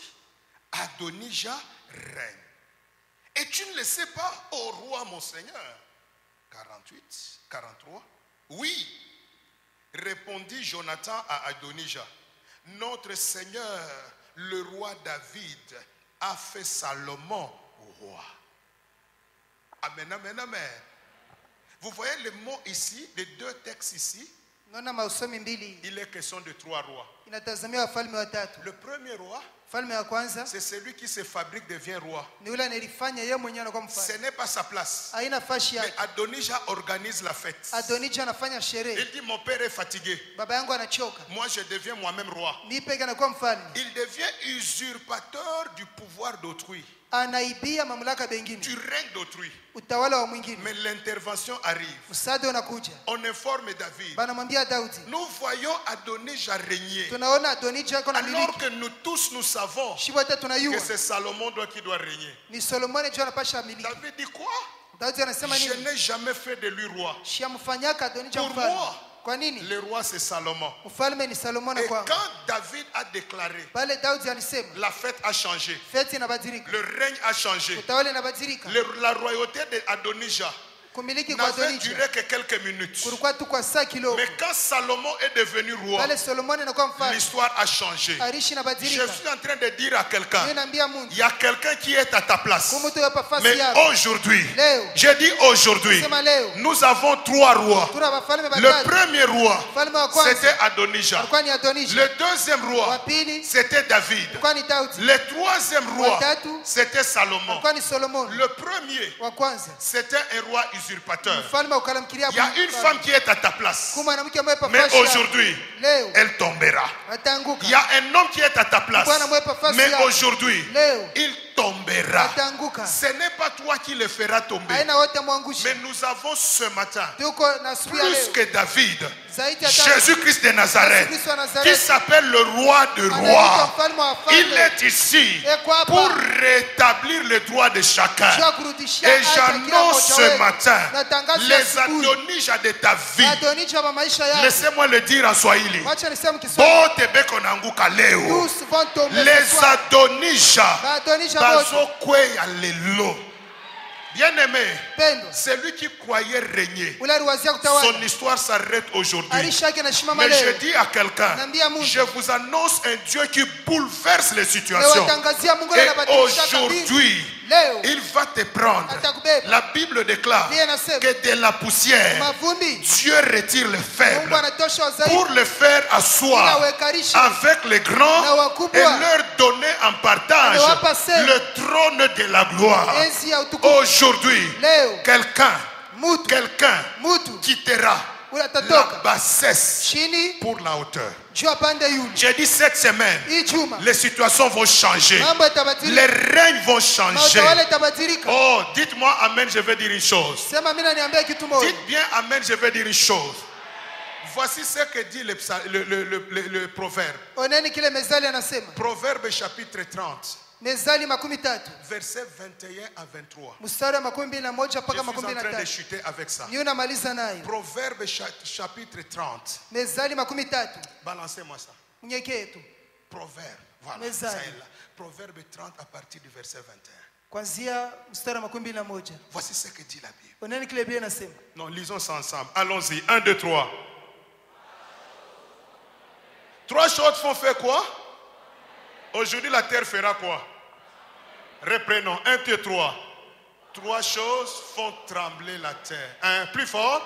Adonijah règne. Et tu ne le sais pas, ô roi mon Seigneur. 48, 43. Oui, répondit Jonathan à Adonijah. Notre Seigneur, le roi David, a fait Salomon au roi. Amen, amen, amen. Vous voyez le mot ici, les deux textes ici. Il est question de 3 rois. Le premier roi, c'est celui qui se fabrique devient roi. Ce n'est pas sa place. Mais Adonijah organise la fête. Il dit mon père est fatigué. Moi je deviens moi-même roi. Il devient usurpateur du pouvoir d'autrui. Tu règnes d'autrui. Mais l'intervention arrive. On informe David. Nous voyons Adonijah régner. Alors que nous tous nous savons que c'est Salomon qui doit régner. David dit quoi? Je n'ai jamais fait de lui roi. Pour moi, le roi c'est Salomon. Et quand David a déclaré, la fête a changé, le règne a changé, la royauté d'Adonijah n'avait duré que quelques minutes. Mais quand Salomon est devenu roi, l'histoire a changé. Je suis en train de dire à quelqu'un, il y a quelqu'un qui est à ta place. Mais aujourd'hui, je dis aujourd'hui, nous avons 3 rois. Le premier roi, c'était Adonijah. Le deuxième roi, c'était David. Le troisième roi, c'était Salomon. Le premier, c'était un roi usurpateur. Il y a une femme qui est à ta place, mais aujourd'hui elle tombera. Il y a un homme qui est à ta place, mais aujourd'hui il tombera. Ce n'est pas toi qui le feras tomber, mais nous avons ce matin plus que David, Jésus-Christ de Nazareth, qui s'appelle le roi de rois. Il est ici pour rétablir le droit de chacun. Et j'annonce ce matin les Adonijah de ta vie. Laissez-moi le dire en Swahili. Les Adonijah bazokweya lelo. Bien-aimé, celui qui croyait régner, son histoire s'arrête aujourd'hui. Mais je dis à quelqu'un, je vous annonce un Dieu qui bouleverse les situations. Et aujourd'hui, leo il va te prendre. atakubeba. La Bible déclare Biblia inasema que de la poussière, mavumbi Dieu retire le faible Mungu anatosha wazaifu pour le faire asseoir inawekarisha avec les grands na wakubwa, et leur donner en partage anawapa sehemu le trône de la gloire. enzi ya utukufu. Aujourd'hui, Leo quelqu'un mutu quittera la utatoka bassesse chini pour la hauteur. juu apande yule. J'ai dit cette semaine, Hii juma les situations vont changer. mambo Les yatabadilika, règnes vont changer. mautawala yatabadilika. Oh, dites-moi Amen, je vais dire une chose. Sema mimi niambie kitu moja. Dites bien Amen, je vais dire une chose. Voici ce que dit le proverbe. Oneni kile Mezali anasema. Proverbe chapitre 30, Mezali 13 versets 21 à 23. mstari wa 21 Je mpaka suis en train de 23. chuter avec ça. Niyo namaliza nayo. Proverbe chapitre 30. Mezali 13. Balancez-moi ça. Mnyekee tu. Proverbe. Voilà. Mezali. Ça est là. Proverbe 30 à partir du verset 21. Kwanzia mstari wa 21. Voici ce que dit la Bible. Oneni kile Biblia inasema. Non, lisons ça ensemble. Allons-y. 1, 2, 3. 3 choses font faire quoi? Aujourd'hui, la terre fera quoi? Reprenons. 1, 2, 3. 3 choses font trembler la terre. 1, plus fort.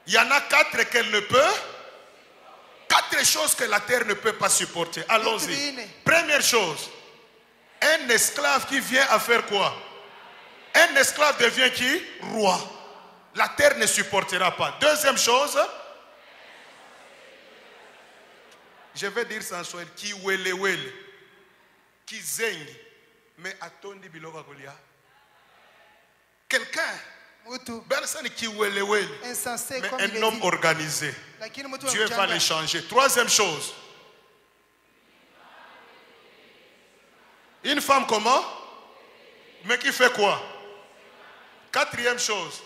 Il y en a 4 qu'elle ne peut. 4 choses que la terre ne peut pas supporter. Allons-y. Première chose. Un esclave qui vient à faire quoi? Un esclave devient qui? Roi. La terre ne supportera pas. Deuxième chose. Je vais dire sans soin. Qui wele wele. Qui zengi. Mais atondi biloko kolia. Quelqu'un. Personne qui wele wele. Insensé Mais comme un il est homme dit. organisé. Lakini mtu Dieu va mchanga. les changer. Troisième chose. Une femme comment? Mais qui fait quoi? Quatrième chose.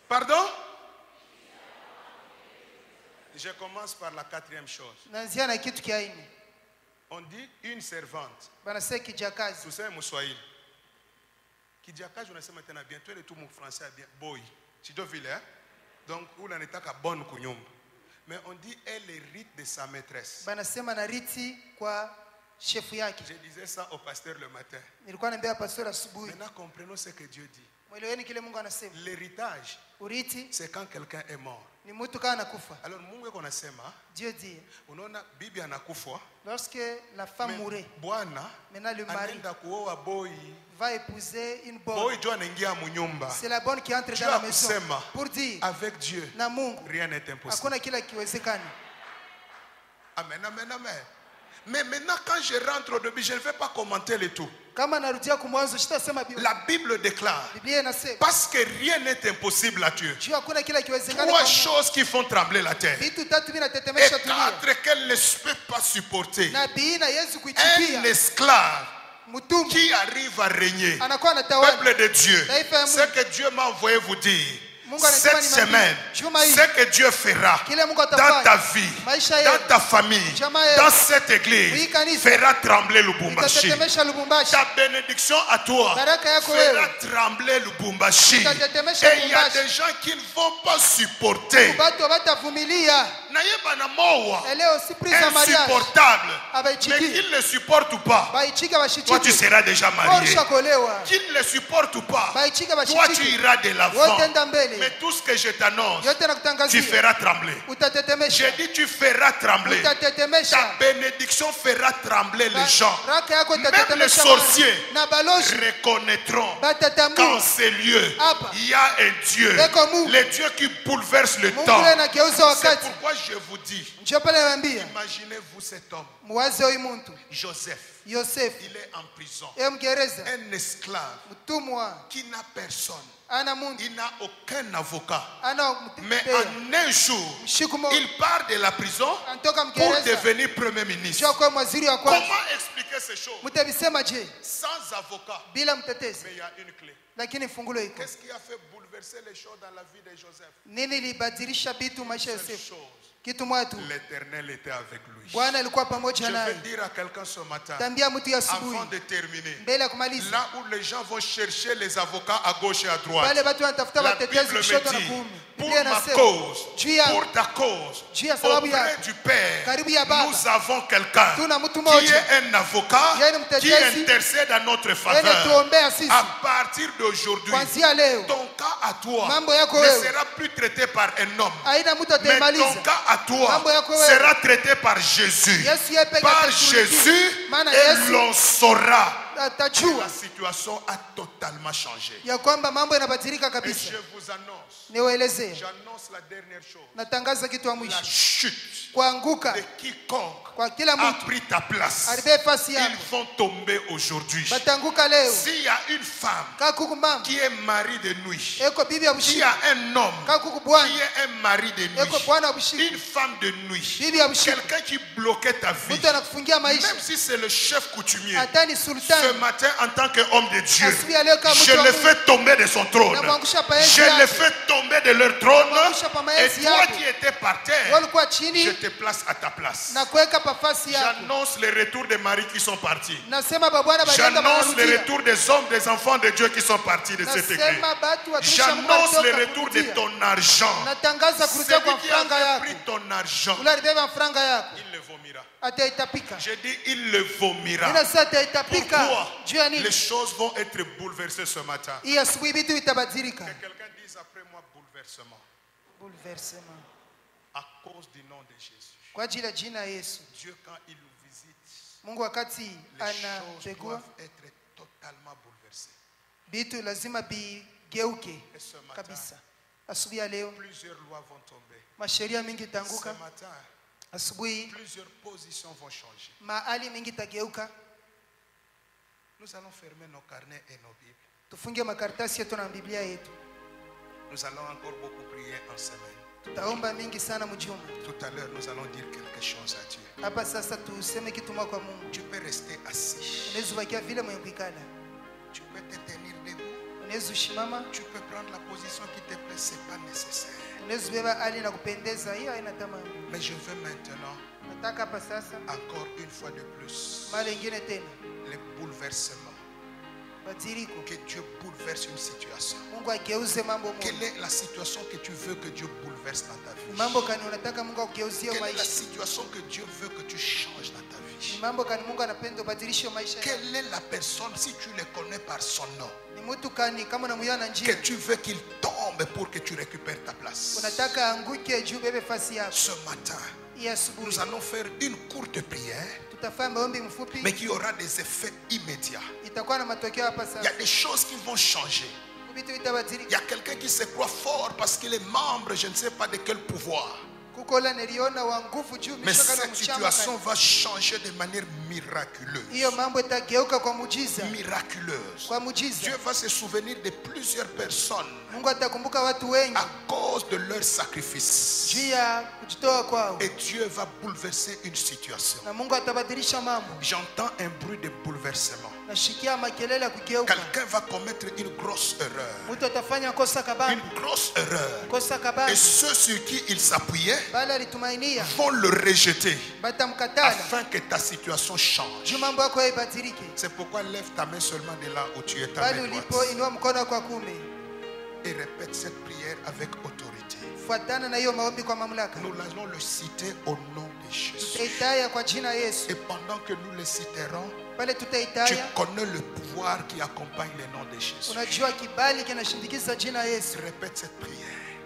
Pardon? Je commence par la quatrième chose. Naanzia na kitu kia nne. On dit une servante. Banasema kijakazi. Tuseme Mswahili. Kijakazi unasema tena bien. Toi tout mon français bien. Boy. Tu dois vile, hein? Donc, ula netaka bonne kunyumba. Mais on dit elle hérite de sa maîtresse. Banasema nariti kwa shefu yake. Je disais ça au pasteur le matin. Nilikuwa naambia pastor asubuhi. Maintenant, comprenons ce que Dieu dit. Mweleweni kile Mungu anasema. L'héritage, Uriti c'est quand quelqu'un est mort. ni mtu kana anakufa. Alors, Mungu konasema, Dieu dit, unaona bibi anakufa. lorsque la femme mourait, Bwana maintenant le mari anaenda kuoa boy. va épouser une bonne. Boy ndio anaingia munyumba. C'est la bonne qui entre Dieu dans la maison. akusema, Pour dire, avec Dieu, na Mungu rien n'est impossible. hakuna kila kiwezekani. Amen, amen, amen. Mais maintenant, quand je rentre au début, je ne vais pas commenter le tout. Kama narudia kumwanzo sitasema Biblia. La Bible déclare, Biblia inasema parce que rien n'est impossible à Dieu. juu hakuna kila kiwezekani 3 kwa Mungu. choses qui font trembler la terre. Vitu tatu Et vinatetemesha dunia. 4 qu'elle ne peut pas supporter. Na biina Yesu Un kuichukia. esclave Mtumwa qui arrive à régner. anakuwa anatawala. Peuple de Dieu, Taifa ya ce Mungu. que Dieu m'a envoyé vous dire Mungu anasema cette ni mambili. semaine, Juma hii. ce que Dieu fera Kile Mungu dans atafanya. ta vie, Maisha dans yetu. ta famille, Jamaa yetu. dans cette église, Hii kanisa. fera trembler Lubumbashi. Itatetemesha Lubumbashi. Ta bénédiction à toi Baraka yako fera wewe. trembler Lubumbashi. Itatetemesha Et il y a Lubumbashi. des gens qui ne vont pas supporter. Watu watavumilia. Nayeba na mowa, Et leo si prise ya mariage. insupportable. Mais Abaichiki. qu'ils ne supportent pas, Baichika toi tu bashichiki. seras déjà marié. Olishakolewa. Qu'ils ne supportent pas, Baichika toi tu bashichiki. iras de l'avant. Wote enda mbele. Mais tout ce que je t'annonce, Yote tu nakutangazia. feras trembler. Utatetemesha. J'ai dit tu feras trembler. Ta Utatetemesha. bénédiction fera trembler les gens. Raka yako Même itatetemesha. les sorciers Na balozi reconnaîtront batatambua. qu'en ces lieux, Hapa. il y a un Dieu. Eko Mungu. Le Dieu qui bouleverse le Mungu temps. yule anageuza C'est wakati. pourquoi je vous dis, Njoo pale naambia. imaginez-vous cet homme, Muwaze huyu mtu. Joseph. Yosefu. Il est en prison. Yeye Mgereza. Un esclave Mtumwa. qui n'a personne. Ana muntu. Il n'a aucun avocat. Ana Mais mtetea. en un jour, Siku moja. il part de la prison Antoka pour Mgereza. devenir Premier ministre. Njoo kwa waziri wa kwanza. Comment expliquer ces choses? Mtavisema je? Sans avocat. Bila mtetezi. Mais il y a une clé. Lakini fungulo iko. Qu'est-ce qui a fait bouleverser les choses dans la vie de Joseph? Nini libadilisha vitu maisha ya Cette Yosefu? chose, Kitu moja tu. l'Éternel était avec lui. Bwana alikuwa Je pamoja vais naye. dire à quelqu'un ce matin, Tambia mtu ya asubuhi. avant de terminer, Mbele ya kumaliza. là où les gens vont chercher les avocats à gauche et à droite, Wale watu wanatafuta la watetezi Bible kushoto me na dit, kuume. pour Biblia ma inasema cause, juu ya pour ta cause, juu ya sababu auprès yako, du Père, karibu ya Baba, nous avons quelqu'un tuna mtu qui mmoja est un avocat yeye ni qui mtetezi intercède à notre yeye faveur. tuombea sisi. À partir d'aujourd'hui, Kuanzia leo ton cas à toi mambo yako ne wewe sera plus traité par un homme. haina mtu Mais ton ataimaliza. cas à toi Mambo yako wewe sera traité par Jésus. Yesu yeye pekee Par atashughulikia. Jésus, Maana et Yesu l'on saura que atajua la situation a totalement changé. ya kwamba mambo yanabadilika Et kabisa. je vous annonce, Niwaelezee, j'annonce la dernière chose. natangaza kitu ya La mwisho, chute kuanguka de quiconque kwa kila a mtu pris ta place. alibebe fasi Ils yako vont tomber aujourd'hui. batanguka leo. S'il y a une femme Kakuku mama qui est mari de nuit, eko bibi ya s'il bushiku, y a un homme kakuku qui bwana est un mari de eko nuit, bwana wa bushiku, une femme de nuit, bibi ya bushiku, quelqu'un qui bloquait ta vie, mtu anakufungia maisha, même si c'est le chef coutumier, hata ni ce sultani, matin en tant qu'homme de Dieu, asubuhi ya leo kama je mtu wa le Mungu, fais tomber de son trône. namwangusha pa enzi Je le yake. fais tomber de leur trône. Namwangusha pa Et maenzi toi yako. qui étais par Wewe terre, ulikuwa je chini te place à ta place. na kuweka pa fasi yako. J'annonce le retour des maris qui sont partis. Nasema babwana balienda J'annonce le banarudia. retour des hommes, des enfants de Dieu qui sont partis de cette église. Nasema batu watumishi wa Mungu J'annonce le walitoka retour de kurudia. ton argent. Natangaza kurudia kwa Celui qui franga a yako. pris ton argent, Ule alibeba franga yako il le vomira. ataitapika. J'ai dit, il le vomira. Ninasema ataitapika. Pourquoi? Juu ya nini? Les choses vont être bouleversées ce matin. Hii asubuhi vitu vitabadilika. Que quelqu'un dise après moi bouleversement. Bouleversement. À cause du nom de Jésus. Kwa ajili ya jina ya Yesu. Dieu, quand il nous visite, Mungu wakati les choses anapekua doivent être totalement bouleversées. vitu lazima bigeuke Et ce matin, kabisa. Asubuhi ya leo plusieurs lois vont tomber. masheria mingi Ce itanguka. matin, Asubuhi plusieurs positions vont changer. mahali mingi itageuka. Nous allons fermer nos carnets et nos Bibles. Tufunge makaratasi yetu na Biblia yetu. Nous allons encore beaucoup prier en semaine. Tutaomba mingi sana mjuma. Tout à l'heure, nous allons dire quelque chose à Dieu. Hapa sasa tuseme kitu mwa kwa Mungu. Tu peux rester assis. Unaweza bakia vile mwenye kuikala. Tu peux te tenir debout. Unaweza ushimama, Tu peux prendre la position qui te plaît. Ce n'est pas nécessaire. unaweza beba hali na kupendeza, hiyo haina tamani. Mais je veux maintenant, Nataka hapa sasa encore une fois de plus, mara ingine tena les bouleversements. badiliko. Que Dieu bouleverse une situation. Mungu ageuze mambo Quelle moja. est la situation que tu veux que Dieu bouleverse dans ta vie? Mambo kani unataka Mungu ageuzie Quelle est la maisha. situation que Dieu veut que tu changes dans ta Ni vie? mambo kani Mungu anapenda ubadilishe maisha yako. Quelle est la personne, si tu le connais par son nom, Ni mtu kani kama unamuona que njia. tu veux qu'il tombe pour que tu récupères ta place? Unataka anguke juu bebe fasi yako. Ce matin, Hii asubuhi nous allons faire une courte prière, tutafanya maombi mfupi, mais qui aura des effets immédiats. itakuwa na matokeo hapa Il y a sasa. des choses qui vont changer. Vitu Il y vitabadilika. a quelqu'un qui se croit fort parce qu'il est membre, je ne sais pas de quel pouvoir. Kuko la niliona wa nguvu juu Mais mishaka na cette mchama. situation va changer de manière miraculeuse. Hiyo mambo itageuka kwa mujiza. Miraculeuse. Kwa mujiza. Dieu va se souvenir de plusieurs personnes Mungu atakumbuka watu wengi à cause de leur sacrifice. juu ya kujitoa kwao. Et Dieu va bouleverser une situation. Na Mungu atabadilisha mambo. J'entends un bruit de bouleversement. Nashikia makelele ya kugeuka. Quelqu'un va commettre une grosse erreur. Mtu atafanya kosa kabambi. Une grosse erreur. Kosa Et kabambi. ceux sur qui il s'appuyait Bali alitumainia. vont le rejeter Batamkatala. afin que ta situation change. Juu mambo yako ibadilike. C'est pourquoi lève ta main seulement de là où tu es, ta Bali main ulipo droite, inua mkono kwa kume. et répète cette prière avec autorité. Fuatana na hiyo maombi kwa mamlaka. Nous allons le citer au nom de Jésus. Tutaitaya kwa jina Yesu. Et pendant que nous le citerons, Pale tu tutaitaya. connais le pouvoir qui accompagne le nom de Jésus. Unajua kibali kinashindikiza jina Yesu. Répète cette prière.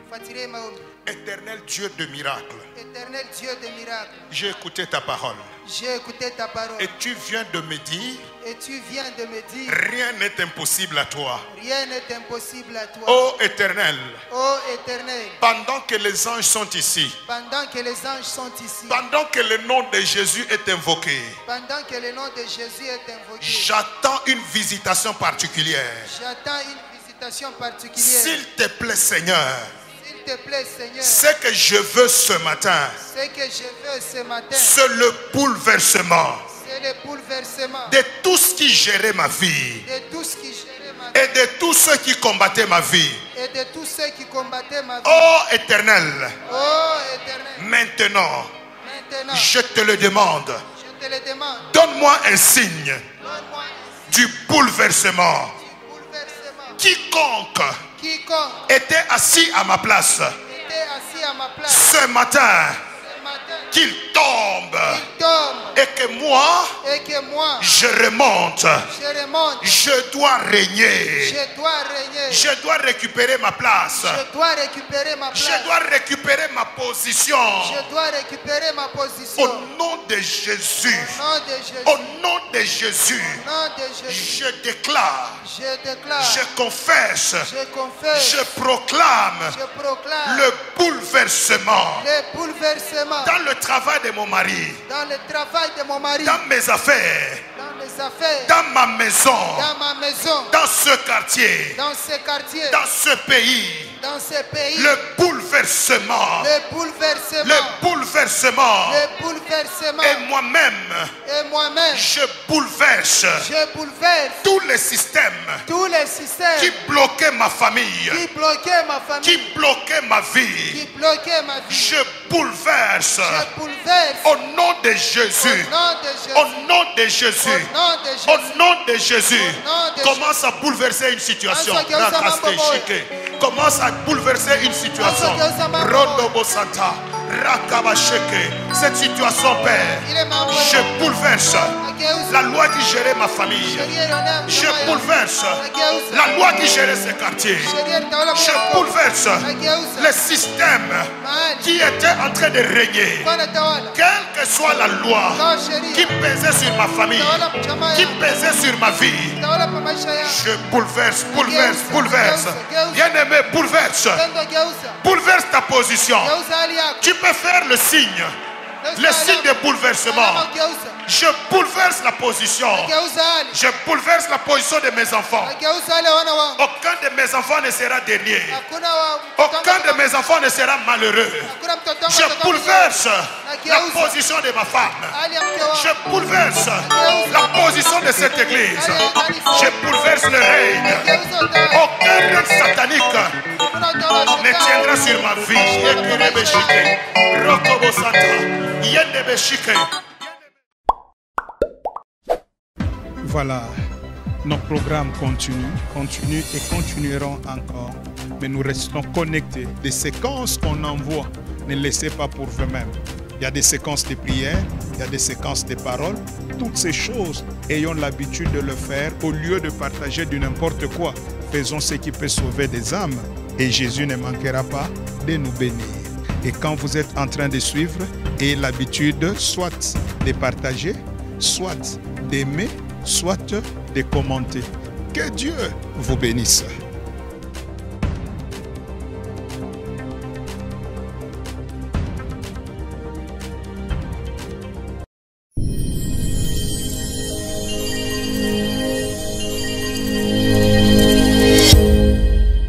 Fuatilie maombi. Éternel Dieu de miracles, Éternel Dieu de miracles. j'ai écouté ta parole. J'ai écouté ta parole. Et tu viens de me dire, Et tu viens de me dire, rien n'est impossible à toi. rien n'est impossible à toi. Ô Éternel, Ô Éternel, pendant que les anges sont ici, pendant que les anges sont ici, pendant que le nom de Jésus est invoqué, pendant que le nom de Jésus est invoqué, j'attends une visitation particulière. j'attends une visitation particulière. S'il te plaît, Seigneur, S'il te plaît, Seigneur, ce que je veux ce matin, ce que je veux ce matin, c'est le bouleversement c'est le bouleversement de tout ce qui gérait ma vie de tout ce qui gérait ma vie et de tous ceux qui combattaient ma vie. et de tous ceux qui combattaient ma vie. Ô Éternel, Oh Éternel, maintenant, maintenant, je te le demande, je te le demande, donne-moi un signe donne-moi un du bouleversement. bouleversement. Quiconque Quiconque était assis à ma place, place. ce matin, Ce matin, qu'il tombe il tombe et que moi, et que moi, je remonte. je remonte. Je dois régner. Je dois régner. Je dois récupérer ma place. Je dois récupérer ma place. Je dois récupérer ma position. Je dois récupérer ma position. Au nom de Jésus. Au nom de Jésus. Au nom de Jésus. Au nom de Jésus. Je déclare. Je déclare. Je confesse. Je confesse. Je proclame Je proclame. le bouleversement Le bouleversement. dans le travail de mon mari, Dans le travail de mon mari. dans mes affaires, Dans mes affaires. dans ma maison, Dans ma maison. dans ce quartier, Dans ce quartier. dans ce pays. Dans ce pays. Le bouleversement. Le bouleversement. Le bouleversement. Le bouleversement. Et moi-même, Et moi-même. je bouleverse Je bouleverse tous les systèmes tous les systèmes qui bloquaient ma famille, qui bloquaient ma famille, qui bloquaient ma qui vie. bloquaient ma vie. Je bouleverse Je bouleverse au nom de Jésus. au nom de Jésus. Au nom de Jésus. Au nom de Jésus. Au nom de Jésus. Au nom de Commence à bouleverser une situation. Ansa geuza mambo Rakaste commence à bouleverser une situation. Ansa geuza mambo Rodobo Santa. Rakabasheke. Cette situation, Père, Il est mambo je bouleverse Ageuza. la loi qui gérait ma famille. Sheria inaonea Je mema ya- bouleverse Ageuza. la loi qui gérait ce quartier. Sheria inatawala Je mambo. bouleverse Ageuza. le système Mahali. qui était en train de régner. Bwana tawala. Quelle que soit la loi Kawa qui sheria. pesait sur ma famille, Tawala mchama qui yangu. pesait sur ma vie, Tawala pa maisha yangu. je bouleverse, bouleverse, bouleverse. Bien-aimé, bouleverse. Pendo geuza. Bouleverse ta position. Geuza hali yako. Tu peux faire le signe de bouleversement. Alama geuza. Je bouleverse la position. Geuza hali. Je bouleverse la position de mes enfants. Geuza hali wana wangu. Aucun de mes enfants ne sera dernier. Hakuna wa Aucun de mes enfants ne sera malheureux. Hakuna mtoto wangu Je atakaye- bouleverse la position de ma femme. hali ya mke wangu. Je bouleverse la position de cette église. Je bouleverse le règne. Geuza utawala. Aucun règne satanique Hakuna utawala wa ne shetani. tiendra sur ma vie. Yekerebeshike. Rokobosata. Yendebeshike. Voilà, nos programmes continuent et continueront encore. Mais nous restons connectés. Des séquences qu'on envoie, ne laissez pas pour vous-même. Il y a des séquences de prières, il y a des séquences de paroles. Toutes ces choses, ayons l'habitude de le faire au lieu de partager du n'importe quoi. Faisons ce qui peut sauver des âmes et Jésus ne manquera pas de nous bénir. Et quand vous êtes en train de suivre, ayez l'habitude soit de partager, soit d'aimer, soit de commenter. Que Dieu vous bénisse.